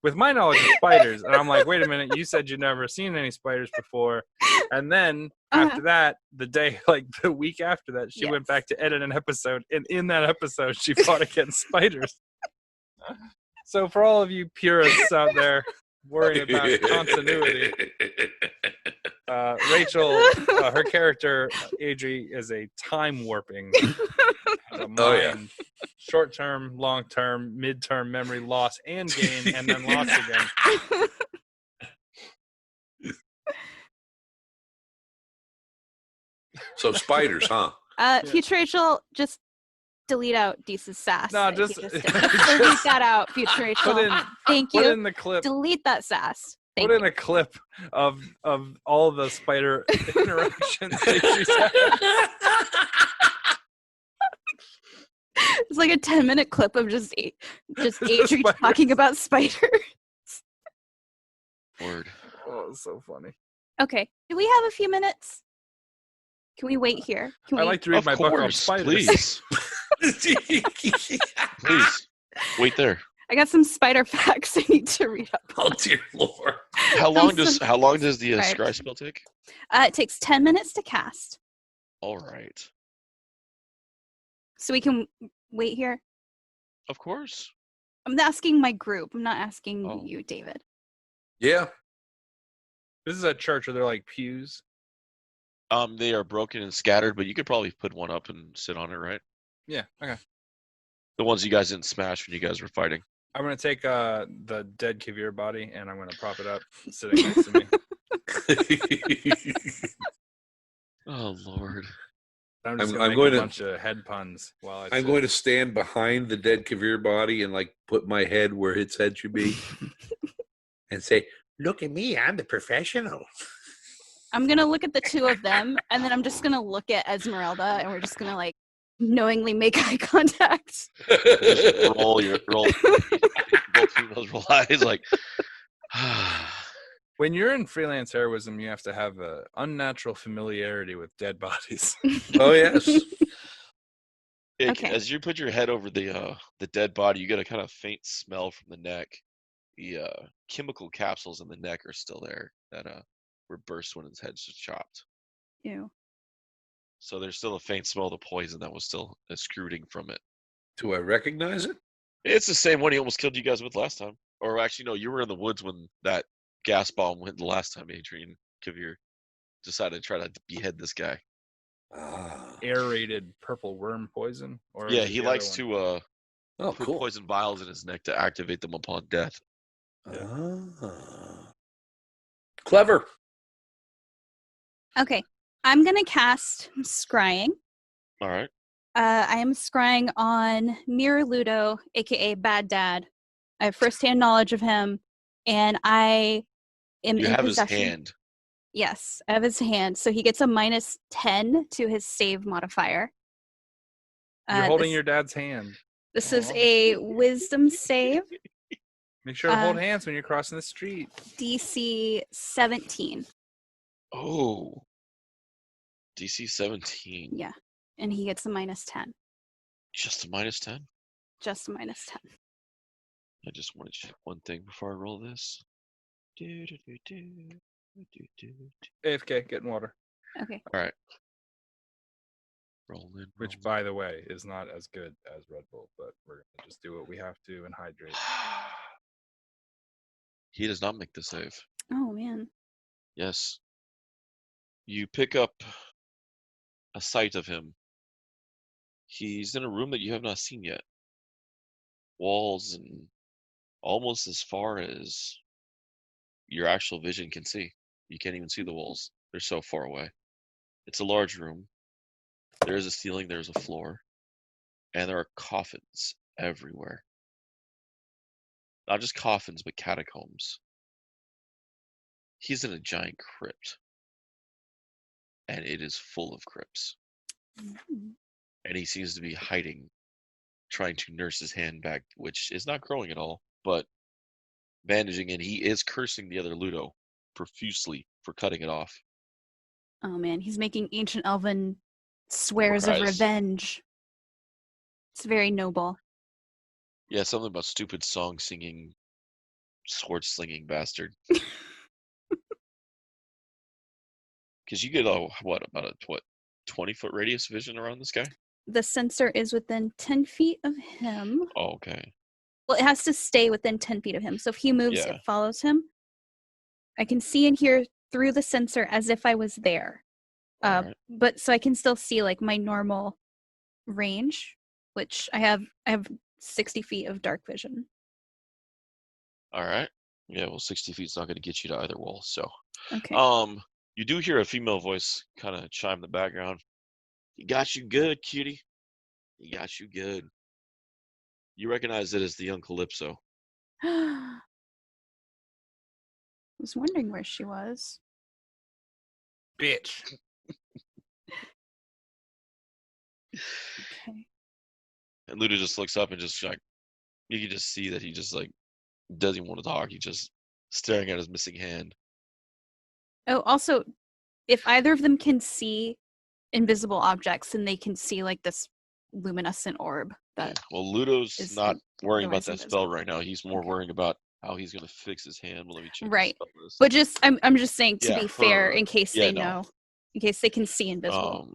with my knowledge of spiders, and I'm like, wait a minute, you said you'd never seen any spiders before, and then after that, the week after that, she went back to edit an episode, and in that episode, she fought against spiders. So for all of you purists out there worrying about continuity, Rachel, her character Adri is a time warping, has a mind, short-term, long-term, mid-term memory loss and gain, and then loss again. So spiders, huh? Future Rachel, just delete out Deese's sass. No, that he just did. Delete that out, Future Rachel. Thank you. Put in the clip. Delete that sass. Put in a clip of all the spider interactions that she's had. It's like a 10-minute clip of just Adri talking about spiders. Word. Oh, it's so funny. Okay, do we have a few minutes? Can we wait here? I like to read my book on spiders. Please. Please. Wait there. I got some spider facts I need to read up. Oh dear Lord! How long does the scry spell take? It takes 10 minutes to cast. All right. So we can wait here. Of course. I'm asking my group. I'm not asking you, David. Yeah. This is a church where they're like pews. They are broken and scattered, but you could probably put one up and sit on it, right? Yeah. Okay. The ones you guys didn't smash when you guys were fighting. I'm gonna take the dead Kavir body and I'm gonna prop it up, sitting next to me. Oh Lord! I'm just I'm gonna going make a to- bunch of head puns while I'm going to stand behind the dead Kavir body and like put my head where its head should be, and say, "Look at me, I'm the professional." I'm going to look at the two of them, and then I'm just going to look at Esmeralda, and we're just going to, like, knowingly make eye contact. Just roll those eyes like. When you're in freelance heroism, you have to have an unnatural familiarity with dead bodies. Oh yes. Okay. As you put your head over the dead body, you get a kind of faint smell from the neck. The chemical capsules in the neck are still there that were burst when his head's just chopped. Ew. So there's still a faint smell of the poison that was still extruding from it. Do I recognize it? It's the same one he almost killed you guys with last time. Or actually, no, you were in the woods when that gas bomb went the last time Adrian Kavir decided to try to behead this guy. Aerated purple worm poison? Or Yeah, is it he the likes other to Oh, put cool. poison vials in his neck to activate them upon death. Clever. Okay. I'm going to cast Scrying. All right. I am scrying on Mirror Ludo, a.k.a. Bad Dad. I have firsthand knowledge of him, and I am You in have his possession. hand. Yes, I have his hand. So he gets a -10 to his save modifier. You're holding this, your dad's hand. This is a wisdom save, Make sure to hold hands when you're crossing the street. DC 17. Oh. DC 17. Yeah, and he gets a -10. Just a -10? Just a -10. I just want to check one thing before I roll this. AFK, getting water. Okay. All right. Rolling. Which, by the way, is not as good as Red Bull, but we're going to just do what we have to and hydrate. He does not make the save. Oh, man. Yes. You pick up a sight of him. He's in a room that you have not seen yet. Walls and almost as far as your actual vision can see. You can't even see the walls. They're so far away. It's a large room. There is a ceiling, there's a floor, and there are coffins everywhere. Not just coffins, but catacombs. He's in a giant crypt, and it is full of crypts. Mhm. And he seems to be hiding, trying to nurse his hand back, which is not growing at all, but bandaging, and he is cursing the other Ludo profusely for cutting it off. Oh, man. He's making ancient elven swears of Cries. revenge. It's very noble. Yeah, something about stupid song singing, sword slinging bastard. Because you get about a 20-foot radius vision around this guy? The sensor is within 10 feet of him. Oh, okay. Well, it has to stay within 10 feet of him. So if he moves, Yeah. it follows him. I can see and hear through the sensor as if I was there. Alright. But so I can still see like my normal range, which I have 60 feet of dark vision. Alright. Yeah, well, 60 feet's not going to get you to either wall, so. Okay. You do hear a female voice kind of chime in the background. He got you good, cutie. He got you good. You recognize it as the young Calypso. I was wondering where she was. Bitch. Okay. And Luda just looks up and just like, you can just see that he just like doesn't want to talk. He's just staring at his missing hand. Oh, also, if either of them can see invisible objects, then they can see like this luminescent orb. Yeah. That Well, Ludo's is not worrying about otherwise that invisible. spell right now. He's more Okay. worrying about how he's going to fix his hand. Well, let me check Right. the spell list. But just I'm just saying to Yeah, be fair, her. in case Yeah, they no. know, in case they can see invisible.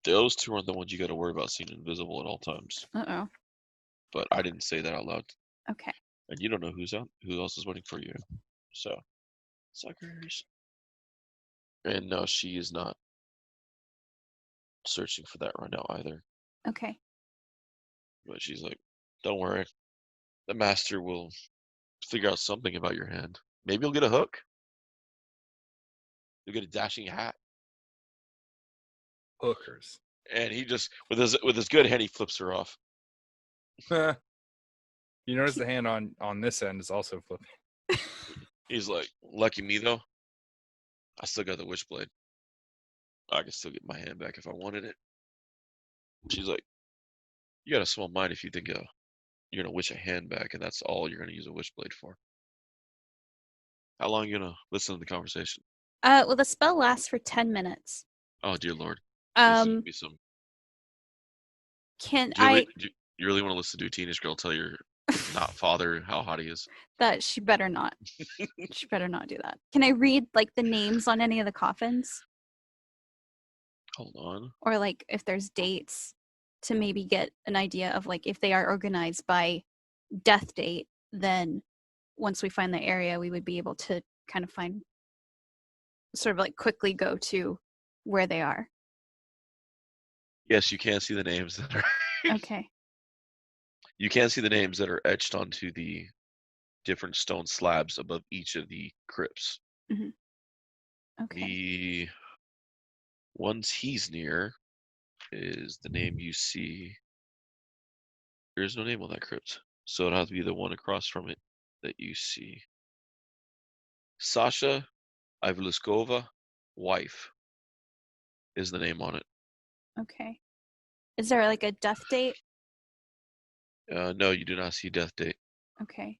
Those two aren't the ones you got to worry about seeing invisible at all times. Uh-oh. But I didn't say that out loud. Okay. And you don't know who else is waiting for you. So, suckers. And no, she is not searching for that right now either. Okay. But she's like, don't worry. The master will figure out something about your hand. Maybe you'll get a hook. You'll get a dashing hat. Hookers. And he just with his good hand he flips her off. You notice the hand on this end is also flipping. He's like, lucky me though. I still got the witchblade. I can still get my hand back if I wanted it. She's like, you got a small mind if you think you're gonna witch a hand back and that's all you're gonna use a witchblade for. How long are you gonna listen to the conversation? Well, the spell lasts for 10 minutes. Oh dear lord. This is gonna be some. Can Do you, I? really, do you really want to listen to a teenage girl tell your not father how hot he is? That she better not. She better not do that. Can I read like the names on any of the coffins, Hold on. or like if there's dates to maybe get an idea of like if they are organized by death date? Then once we find the area, we would be able to kind of find, sort of like quickly go to where they are. Yes, you can see the names that are. Okay. You can see the names that are etched onto the different stone slabs above each of the crypts. Mm-hmm. Okay. The ones he's near is the name you see. There is no name on that crypt, so it'll have to be the one across from it that you see. Sasha Ivluskova, wife, is the name on it. Okay. Is there like a death date? No, you do not see death date. Okay.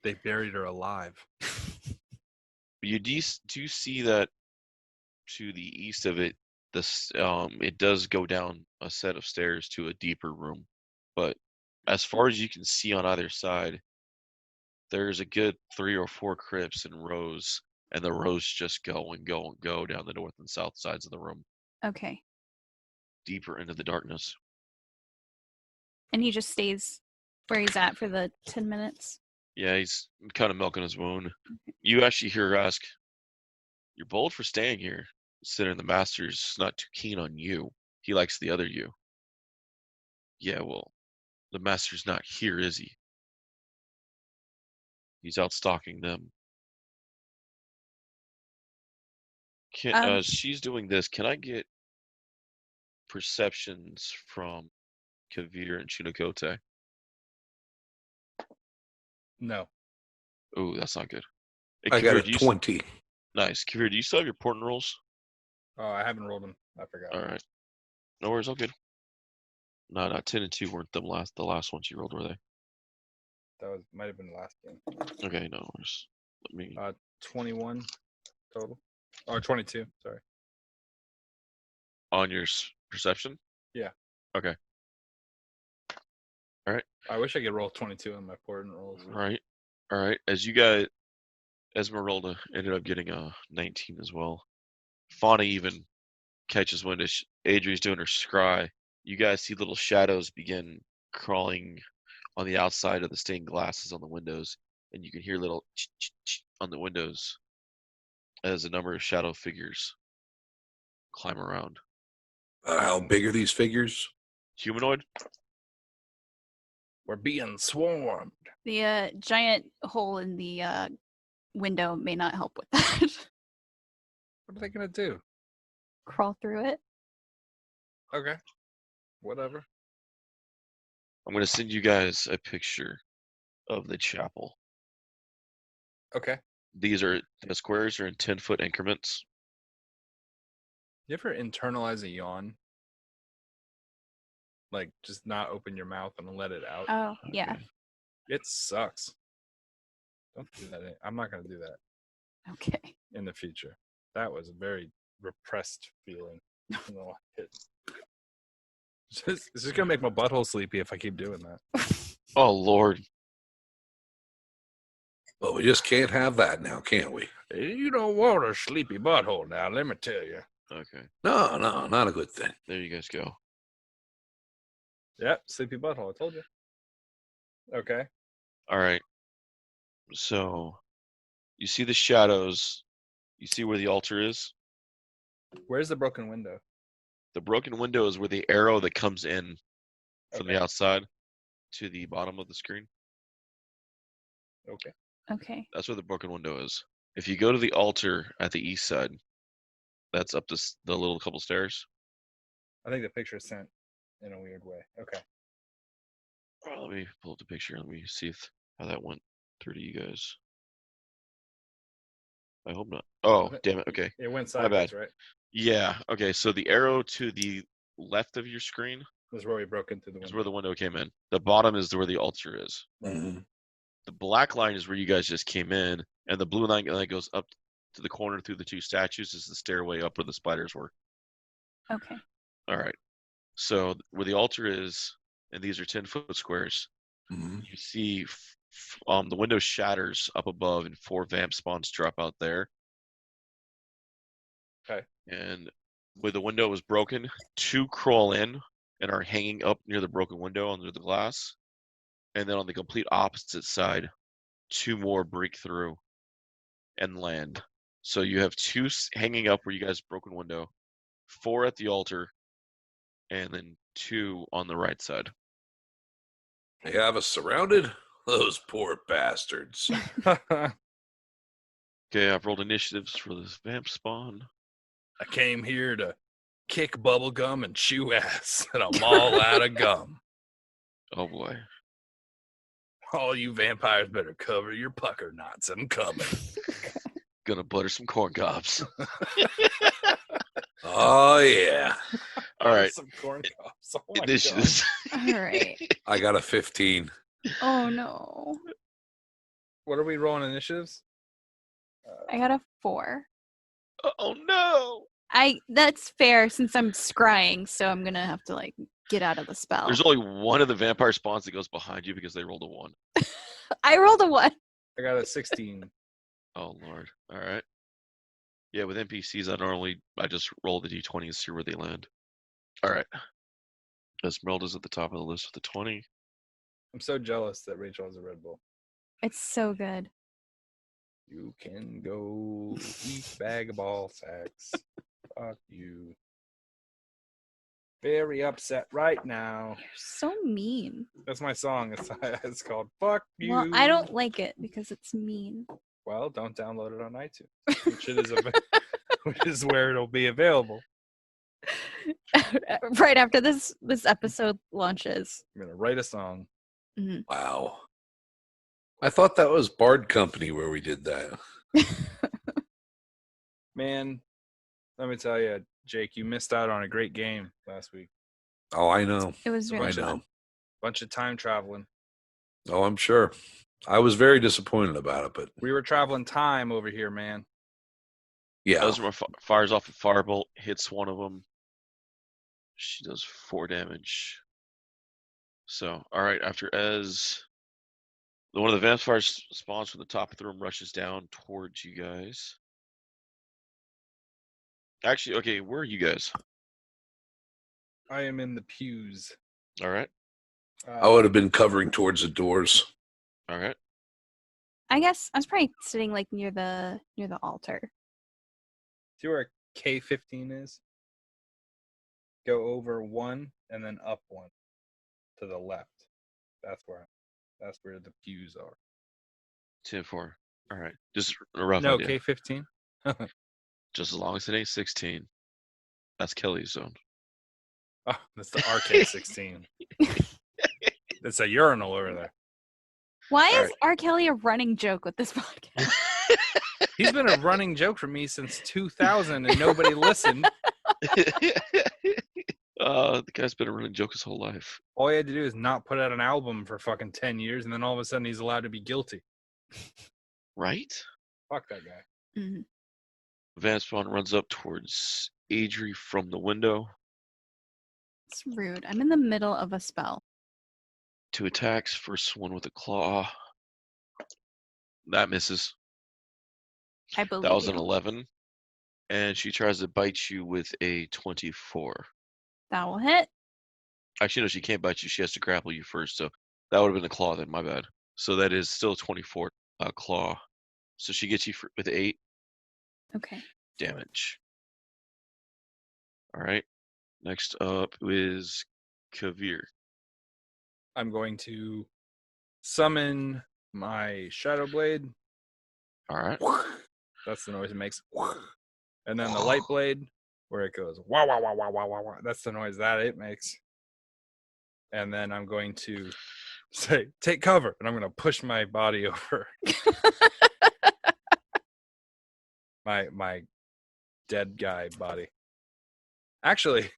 They buried her alive. But you do see that to the east of it, it does go down a set of stairs to a deeper room. But as far as you can see on either side, there's a good 3 or 4 crypts in rows, and the rows just go and go and go down the north and south sides of the room, Okay. deeper into the darkness. And he just stays where he's at for the 10 minutes? Yeah, he's kind of milking his wound. You actually hear her ask, "You're bold for staying here, considering the master's not too keen on you. He likes the other you." Yeah, well, the master's not here, is he? He's out stalking them. She's doing this. Can I get perceptions from Kavir and Chinakote? No. Oh, that's not good. Hey, I got Kavir, a do you 20. Nice. Kavir, do you still have your portent rolls? Oh, I haven't rolled them. I forgot. All right. No worries, all good. No, 10 and 2 weren't the last ones you rolled, were they? That might have been the last game. Okay, no worries. Let me. 21 total. Or 22, sorry. On your perception? Yeah. Okay. All right. I wish I could roll 22 on my portent rolls. Right. All right. Esmeralda ended up getting a 19 as well. Fauna even catches wind as Adri's doing her scry. You guys see little shadows begin crawling on the outside of the stained glasses on the windows, and you can hear little on the windows as a number of shadow figures climb around. How big are these figures? Humanoid? We're being swarmed. The giant hole in the window may not help with that. What are they gonna do? Crawl through it. Okay. Whatever. I'm going to send you guys a picture of the chapel. Okay. The squares are in 10-foot increments. You ever internalize a yawn? Like, just not open your mouth and let it out? Oh, yeah. Okay. It sucks. Don't do that. I'm not going to do that Okay. in the future. That was a very repressed feeling. I don't like it. It's just going to make my butthole sleepy if I keep doing that. Oh, Lord. Well, we just can't have that now, can't we? You don't want a sleepy butthole now, let me tell you. Okay. No, not a good thing. There you guys go. Yep, sleepy butthole. I told you. Okay. All right. So, you see the shadows. You see where the altar is? Where's the broken window? The broken window is where the arrow that comes in from the Okay. outside to the bottom of the screen. Okay. Okay. That's where the broken window is. If you go to the altar at the east side, that's up the little couple stairs. I think the picture is sent in a weird way. Okay. Let me pull up the picture. Let me see how that went through to you guys. I hope not. Oh, damn it. Okay. It went My sideways, bad. right? Yeah. Okay. So the arrow to the left of your screen That's where we broke into the is window. where the window came in. The bottom is where the altar is. Mm-hmm. The black line is where you guys just came in, and the blue line that goes up to the corner through the two statues is the stairway up where the spiders were. Okay. All right. So where the altar is, and these are 10-foot squares, Mm-hmm. you see the window shatters up above, and 4 vamp spawns drop out there. Okay. And where the window was broken, 2 crawl in and are hanging up near the broken window under the glass. And then on the complete opposite side, 2 more break through and land. So you have 2 hanging up where you guys broken window, 4 at the altar, and then 2 on the right side. They have us surrounded? Those poor bastards. Okay, I've rolled initiatives for this vamp spawn. I came here to kick bubble gum and chew ass, and I'm all out of gum. Oh boy. All you vampires better cover your pucker knots. I'm coming. Gonna butter some corn cobs. Oh, yeah. All right. Some corn cobs. Oh my God. Initiatives. All right. I got a 15. Oh no. What are we rolling initiatives? I got a 4. Oh no. That's fair since I'm scrying, so I'm gonna have to get out of the spell. There's only one of the vampire spawns that goes behind you because they rolled a 1. I rolled a 1. I got a 16. Oh lord. All right. Yeah, with NPCs, I just roll the d20 and see where they land. All right. Esmeralda's at the top of the list with a 20. I'm so jealous that Rachel has a Red Bull. It's so good. You can go eat bag of ball sacks. Fuck you. Very upset right now. You're so mean. That's my song. It's called Fuck You. Well, I don't like it because it's mean. Well, don't download it on iTunes, which is where it'll be available. Right after this episode launches. I'm gonna write a song. Wow. I thought that was Bard Company where we did that. Man, let me tell you, Jake, you missed out on a great game last week. Oh, I know. It was I really know. fun. Bunch of time traveling. Oh, I'm sure. I was very disappointed about it, but We were traveling time over here, man. yeah. Ezra fires off a firebolt, hits one of them. She does 4 damage. So, all right, after Ez, One of the vampires spawns from the top of the room, rushes down towards you guys. Actually, okay, where are you guys? I am in the pews. All right, I would have been covering towards the doors. all right. I guess I was probably sitting like near the altar. See where K15 is? Go over 1 and then up 1 to the left. That's where the pews are. 10-4. All right, just a rough No, idea. K15. Just as long as it ain't 16. That's Kelly's zone. Oh, that's the RK16. It's a urinal over there. Why All is R. Kelly a running joke with this podcast? He's been a running joke for me since 2000 and nobody listened. The guy's been a running joke his whole life. All he had to do is not put out an album for fucking 10 years and then all of a sudden he's allowed to be guilty. Right? Fuck that guy. Mhm. Van Spawn runs up towards Adri from the window. It's rude. I'm in the middle of a spell. 2 attacks. First one with a claw. That misses. I believe That was an you. 11. And she tries to bite you with a 24. That will hit. Actually, no, she can't bite you. She has to grapple you first. So that would have been a claw then. My bad. So that is still 24 claw. So she gets you with 8 Okay. damage. All right. Next up is Kavir. I'm going to summon my Shadow Blade. All right. That's the noise it makes. And then the Light Blade, where it goes wah wah wah wah wah wah wah. That's the noise that it makes. And then I'm going to say, take cover. And I'm going to push my body over my dead guy body. Actually,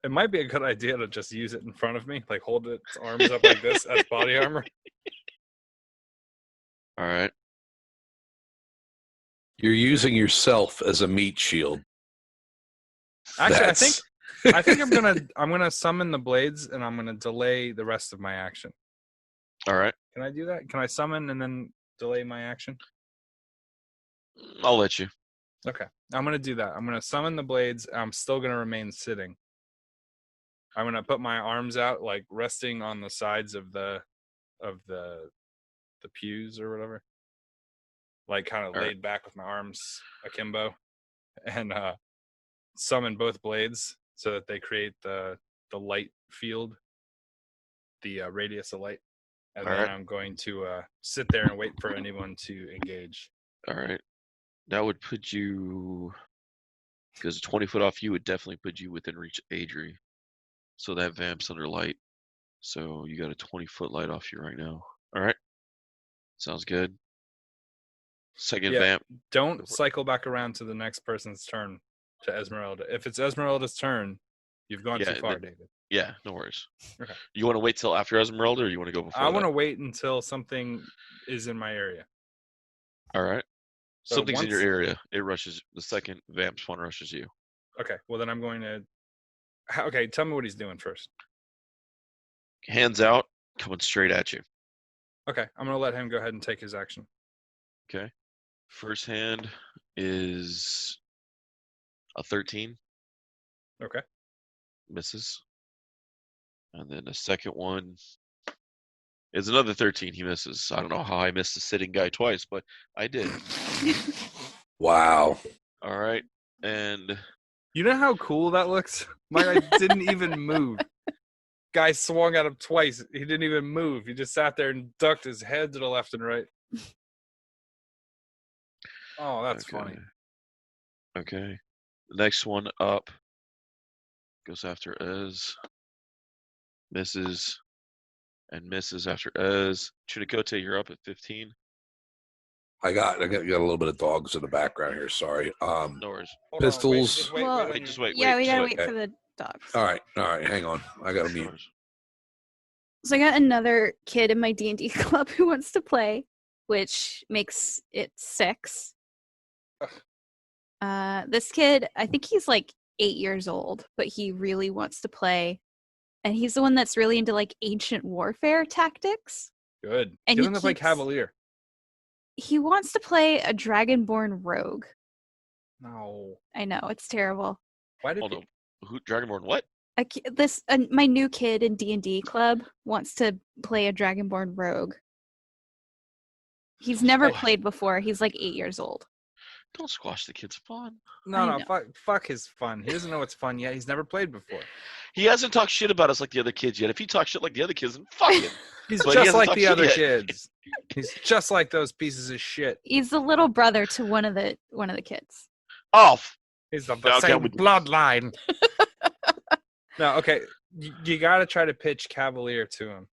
it might be a good idea to just use it in front of me, like hold its arms up like this as body armor. All right. You're using yourself as a meat shield. Actually, That's- I think I'm gonna summon the blades and I'm gonna delay the rest of my action. All right. Can I do that? Can I summon and then delay my action? I'll let you. Okay, I'm gonna do that. I'm gonna summon the blades. I'm still gonna remain sitting. I'm gonna put my arms out, like resting on the sides of the pews or whatever, like kind of All right. laid back with my arms akimbo, and summon both blades so that they create the light field, the radius of light, and All then right. I'm going to sit there and wait for anyone to engage. All right. That would put you, because 20 foot off you would definitely put you within reach of Adri. So that vamp's under light. So you got a 20-foot light off you right now. All right. Sounds good. Second Yeah. vamp. Don't cycle back around to the next person's turn to Esmeralda. If it's Esmeralda's turn, you've gone Yeah, too far, David. Yeah, no worries. Okay. You want to wait till after Esmeralda, or you want to go before? I want to that? wait until something is in my area. All right. So Something's in your once- area. It rushes. The second vamp spawn rushes you. Okay, well then I'm going to. Okay, tell me what he's doing first. Hands out, coming straight at you. Okay, I'm gonna let him go ahead and take his action. Okay. First hand is a 13. Okay. Misses. And then the second one is another 13. He misses. I don't know how I missed a sitting guy twice, but I did. Wow. All right. And You know how cool that looks? My guy didn't even move. Guy swung at him twice. He didn't even move. He just sat there and ducked his head to the left and right. Oh, that's funny. Okay. The next one up goes after Ez. Misses. And misses after Ez. Chinakote, you're up at 15. I got a little bit of dogs in the background here. Sorry. No worries. Hold on, Pistols. just wait Well, on Wait, your- just wait. Yeah, we just gotta wait. wait for the dogs. All right. Hang on. I got to No mute. worries. So I got another kid in my D&D club who wants to play, which makes it 6. This kid, I think he's like 8 years old, but he really wants to play. And he's the one that's really into like ancient warfare tactics. Good. And Get he him to play keeps- Cavalier. He wants to play a Dragonborn rogue. No. I know, it's terrible. Why did Hold on. Who? Dragonborn? What? My new kid in D&D club wants to play a Dragonborn rogue. He's never played before. He's like 8 years old. Don't squash the kid's fun. No, fuck his fun. He doesn't know what's fun yet. He's never played before. He hasn't talked shit about us like the other kids yet. If he talks shit like the other kids, then fuck him. He's But he just hasn't like talked the shit other yet. kids. He's just like those pieces of shit. He's the little brother to one of the kids. Oh, He's of Okay, the same we- bloodline. No, okay. You got to try to pitch Cavalier to him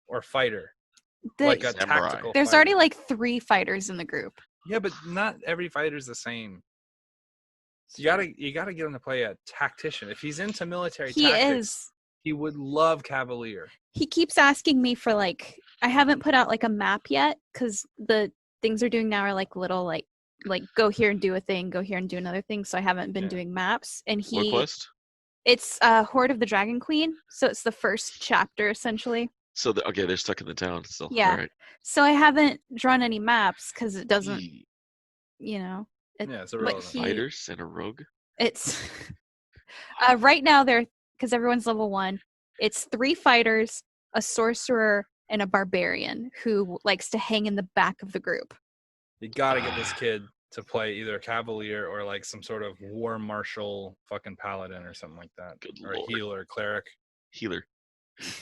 or fighter, like a Samurai. tactical. There's fighter. already like 3 fighters in the group. Yeah, but not every fighter's the same. You gotta get him to play a tactician. If he's into military He tactics, is. he would love Cavalier. He keeps asking me for like, I haven't put out like a map yet because the things we're doing now are like little like go here and do a thing, go here and do another thing. So I haven't been doing maps. And what quest? it's Horde of the Dragon Queen. So it's the first chapter essentially. So they're stuck in the town still. Yeah. All right. So I haven't drawn any maps because it doesn't, Ye- you know. Yeah, it's but irrelevant. Fighters and a rogue. It's right now because everyone's level 1. It's 3 fighters, a sorcerer, and a barbarian who likes to hang in the back of the group. You gotta get this kid to play either Cavalier or like some sort of war marshal fucking paladin or something like that, Good or a lord. healer, cleric. Healer.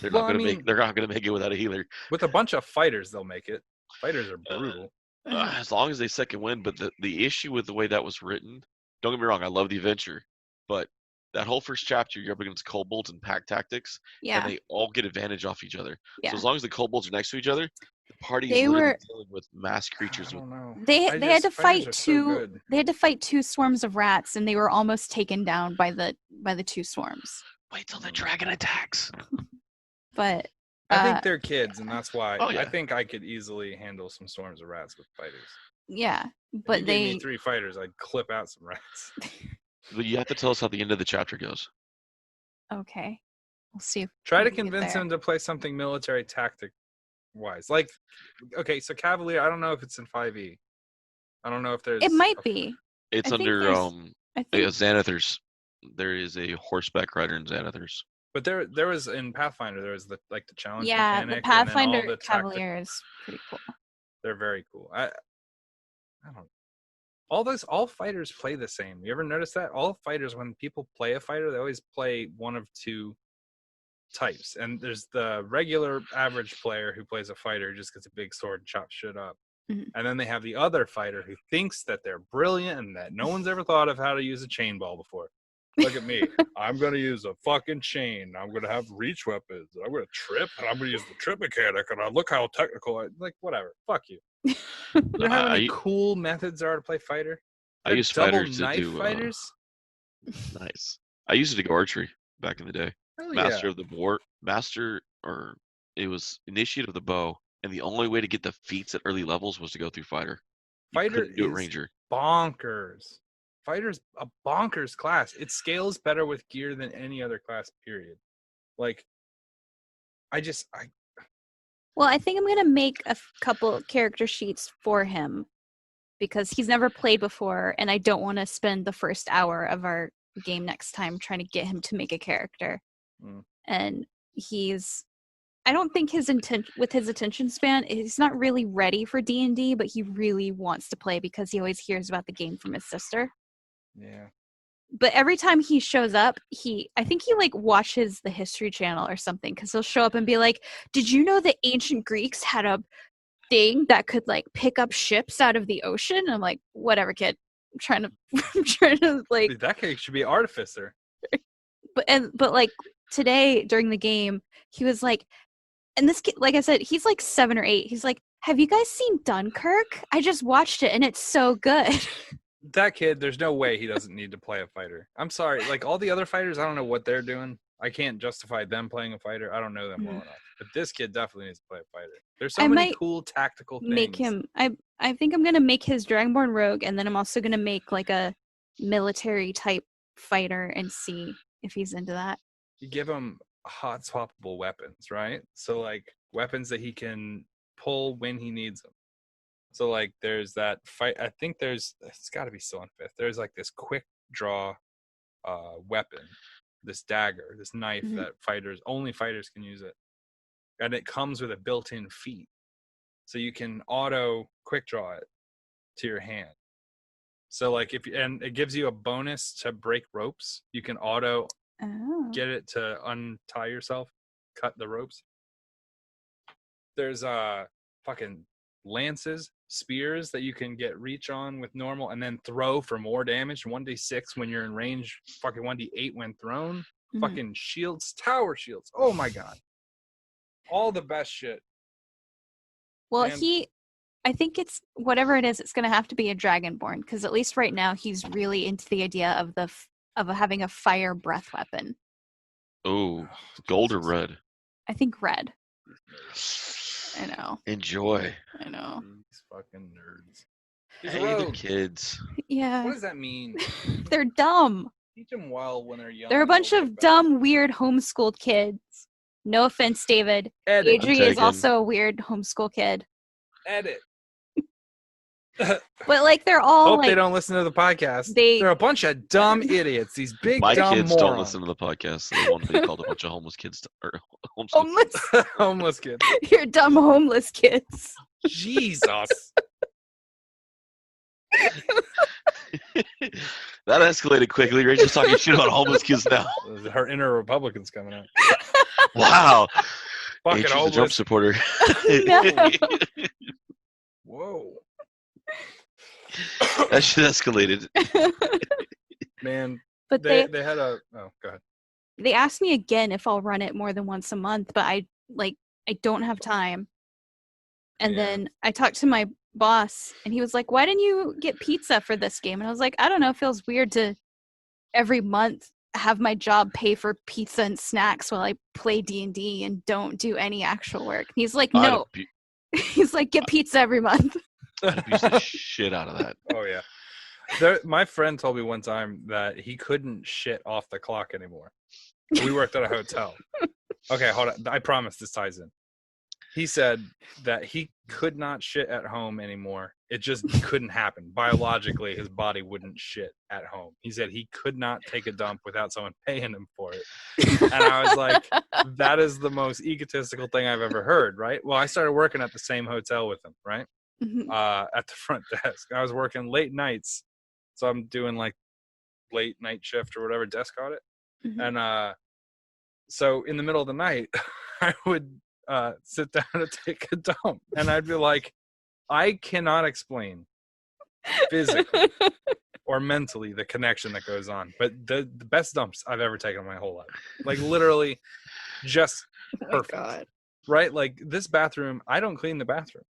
They're Well, not I gonna mean- make. They're not gonna make it without a healer. With a bunch of fighters, they'll make it. Fighters are brutal. As long as they second win. But the issue with the way that was written, don't get me wrong, I love the adventure, but that whole first chapter, you're up against kobolds and pack tactics, Yeah. and they all get advantage off each other. Yeah. So as long as the kobolds are next to each other, the party They is literally were- dealing with mass creatures. I With, don't know. They had to Fighters fight are so 2 good. they had to fight 2 swarms of rats and they were almost taken down by the 2 swarms. wait till the dragon attacks. But I think they're kids, and that's why Oh, yeah. I think I could easily handle some swarms of rats with fighters. yeah, If but you gave they me 3 fighters, I'd clip out some rats. But you have to tell us how the end of the chapter goes. okay. We'll see. If Try to we can get convince there. him to play something military tactic wise. Like, okay, so Cavalier, I don't know if it's in 5e. I don't know if there's. It might be. It's I think under there's- I think Xanathars. There is a horseback rider in Xanathars. But there was in Pathfinder, there was the challenge. yeah, the mechanic, and then all Pathfinder the Cavalier is pretty cool. They're very cool. I don't. All fighters play the same. You ever notice that? All fighters, when people play a fighter, they always play one of 2 types. And there's the regular average player who plays a fighter, just gets a big sword and chops shit up. Mhm. And then they have the other fighter who thinks that they're brilliant and that no one's ever thought of how to use a chain ball before. Look at me. I'm going to use a fucking chain. I'm going to have reach weapons. I'm going to trip, and I'm going to use the trip mechanic. And look how technical. Like, whatever. Fuck you. You know how many cool methods there are to play fighter? I They're use double fighters to knife do. fighters. Nice. I used it to go archery back in the day. Hell Master yeah. of the board, or it was initiate of the bow, and the only way to get the feats at early levels was to go through fighter. You Fighter couldn't do it is ranger. bonkers. Fighter's a bonkers class. It scales better with gear than any other class, period. Like, I Well, I think I'm gonna make a couple character sheets for him because he's never played before, and I don't want to spend the first hour of our game next time trying to get him to make a character. Mm. And I don't think his attention span, he's not really ready for D&D, but he really wants to play because he always hears about the game from his sister. yeah. But every time he shows up, I think he like watches the History Channel or something, because he'll show up and be like, "Did you know the ancient Greeks had a thing that could like pick up ships out of the ocean?" And I'm like, "Whatever, kid. I'm trying to like." Dude, that guy should be artificer. But like today during the game, he was like, and this kid, like I said, he's like 7 or 8. He's like, "Have you guys seen Dunkirk? I just watched it and it's so good." That kid, there's no way he doesn't need to play a fighter. I'm sorry. Like, all the other fighters, I don't know what they're doing. I can't justify them playing a fighter. I don't know them well enough. But this kid definitely needs to play a fighter. There's so I many might cool tactical things. Make him. I think I'm gonna make his Dragonborn rogue, and then I'm also gonna make like a military type fighter and see if he's into that. You give him hot swappable weapons, right? So, like, weapons that he can pull when he needs them. So like there's that fight. I think it's got to be still on 5th. There's like this quick draw weapon, this dagger, this knife that only fighters can use it. And it comes with a built-in feat. So you can auto quick draw it to your hand. So like and it gives you a bonus to break ropes. You can auto get it to untie yourself, cut the ropes. There's fucking lances, spears that you can get reach on with normal and then throw for more damage. 1d6 when you're in range, fucking 1d8 when thrown. Fucking shields, tower shields. Oh my god. All the best shit. Well, I think it's whatever it is, it's going to have to be a Dragonborn, because at least right now he's really into the idea of having a fire breath weapon. Oh, gold or red? I think red. I know. Enjoy. I know. These fucking nerds. Hey, the kids. Yeah. What does that mean? They're dumb. Teach them well when they're young. They're a bunch of dumb, weird homeschooled kids. No offense, David. Edit. Adri is also a weird homeschool kid. Edit. But like they're all Hope they don't listen to the podcast. They're a bunch of dumb idiots. These big My dumb kids morons. don't listen to the podcast. They want to be called a bunch of homeless kids or homeless. Homeless kids. You're dumb homeless kids. Jesus. That escalated quickly. Rachel's talking shit about homeless kids now. Her inner Republican's coming out. Wow. Fucking Rachel's a homeless. Trump supporter. No. Whoa. That shit escalated. Man. But they had a go ahead. They asked me again if I'll run it more than once a month, but I don't have time. And then I talked to my boss and he was like, "Why didn't you get pizza for this game?" And I was like, "I don't know, it feels weird to every month have my job pay for pizza and snacks while I play D&D and don't do any actual work." And he's like, "No." He's like, "Get pizza every month." Abuse the shit out of that. Oh yeah. My friend told me one time that he couldn't shit off the clock anymore. We worked at a hotel. Okay, hold on. I promise this ties in. He said that he could not shit at home anymore. It just couldn't happen. Biologically, his body wouldn't shit at home. He said he could not take a dump without someone paying him for it. And I was like, that is the most egotistical thing I've ever heard, right? Well, I started working at the same hotel with him, right? At the front desk. I was working late nights. So I'm doing like late night shift or whatever, desk audit. And so in the middle of the night, I would sit down to take a dump. And I'd be like, I cannot explain physically or mentally the connection that goes on. But the best dumps I've ever taken in my whole life. Like literally just perfect. Oh God. Right? Like this bathroom, I don't clean the bathroom.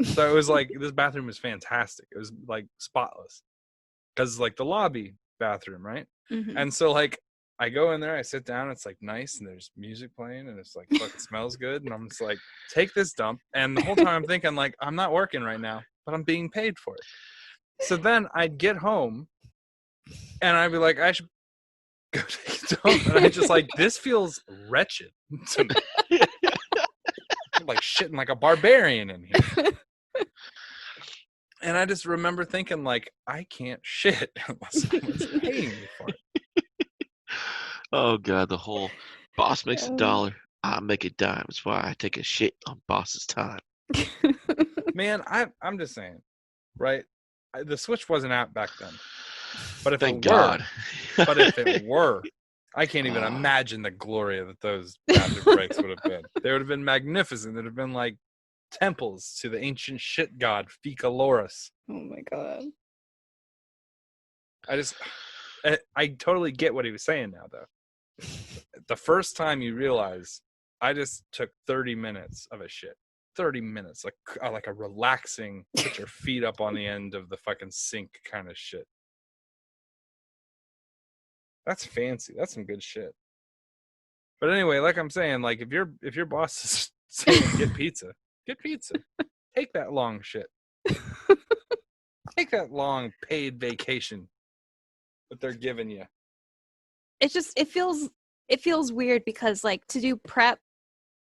So it was like, this bathroom was fantastic. It was like spotless. Because it's like the lobby bathroom, right? And so like I go in there, I sit down, it's like nice, and there's music playing, and it's like fucking smells good, and I'm just like, take this dump. And the whole time I'm thinking like, I'm not working right now, but I'm being paid for it. So then I'd get home, and I'd be like, I should go take a dump. And I just like, this feels wretched to me. I'm like shitting like a barbarian in here. And I just remember thinking, like, I can't shit unless someone's paying me for it. Oh, God, the whole boss makes $1, I make a dime. That's why I take a shit on boss's time. Man, I'm just saying, right? The Switch wasn't out back then. But if Thank it were, God. but if it were, I can't even imagine the glory that those bathroom breaks would have been. They would have been magnificent. They'd have been like temples to the ancient shit god Ficalorus. Oh my God. I totally get what he was saying now, though. The first time you realize, I just took 30 minutes of a shit. 30 minutes, like a relaxing, put your feet up on the end of the fucking sink kind of shit. That's fancy. That's some good shit. But anyway, like I'm saying, like if your boss is saying get pizza. Take that long shit. Take that long paid vacation that they're giving you. It feels weird because like to do prep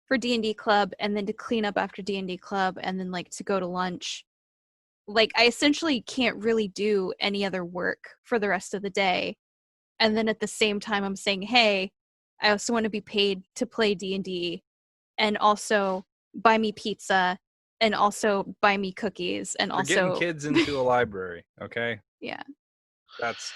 for D&D club, and then to clean up after D&D club, and then like to go to lunch. Like I essentially can't really do any other work for the rest of the day. And then at the same time I'm saying, hey, I also want to be paid to play D&D, and also buy me pizza, and also buy me cookies, and We're getting also kids into a library, okay? yeah.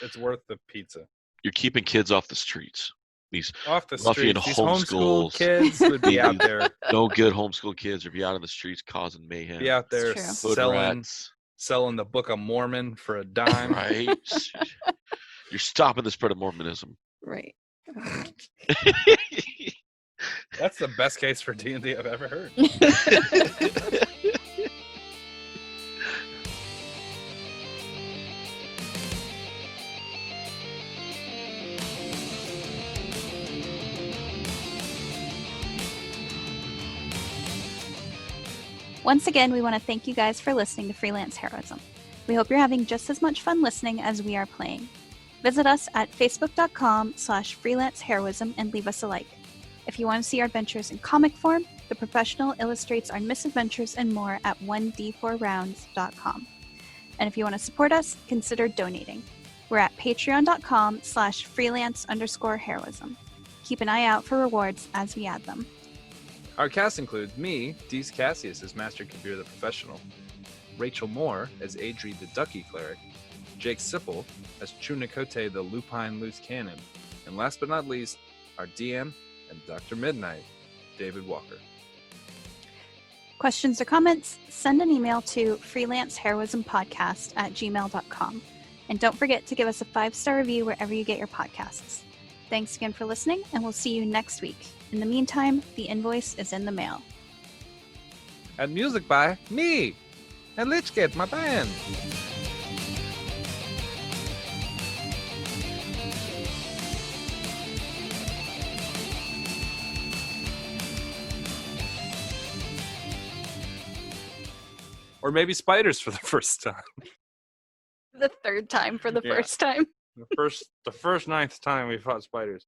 It's worth the pizza. You're keeping kids off the streets. These Off the ruffian streets, these homeschooled homeschools. kids would be out there, No good homeschool kids would be out on the streets causing mayhem. be out there true. Hood selling rats, selling the Book of Mormon for a dime. right? You're stopping the spread of Mormonism. Right. That's the best case for D&D I've ever heard. Once again, we want to thank you guys for listening to Freelance Heroism. We hope you're having just as much fun listening as we are playing. Visit us at facebook.com/freelanceheroism and leave us a like. If you want to see our adventures in comic form, The Professional illustrates our misadventures and more at 1d4rounds.com. And if you want to support us, consider donating. We're at patreon.com/freelance_heroism. Keep an eye out for rewards as we add them. Our cast includes me, Dees Cassius as Master Kabir the Professional, Rachel Moore as Adri the Ducky Cleric, Jake Sipple as Chunikote the Lupine Loose Cannon, and last but not least, our DM and Dr. Midnight, David Walker. Questions or comments? Send an email to freelanceheroismpodcast@gmail.com. And don't forget to give us a 5-star review wherever you get your podcasts. Thanks again for listening, and we'll see you next week. In the meantime, the invoice is in the mail. And music by me and Lichgate, my band. Or maybe spiders for the first time. The third time for the Yeah. first time. The first 9th time we fought spiders.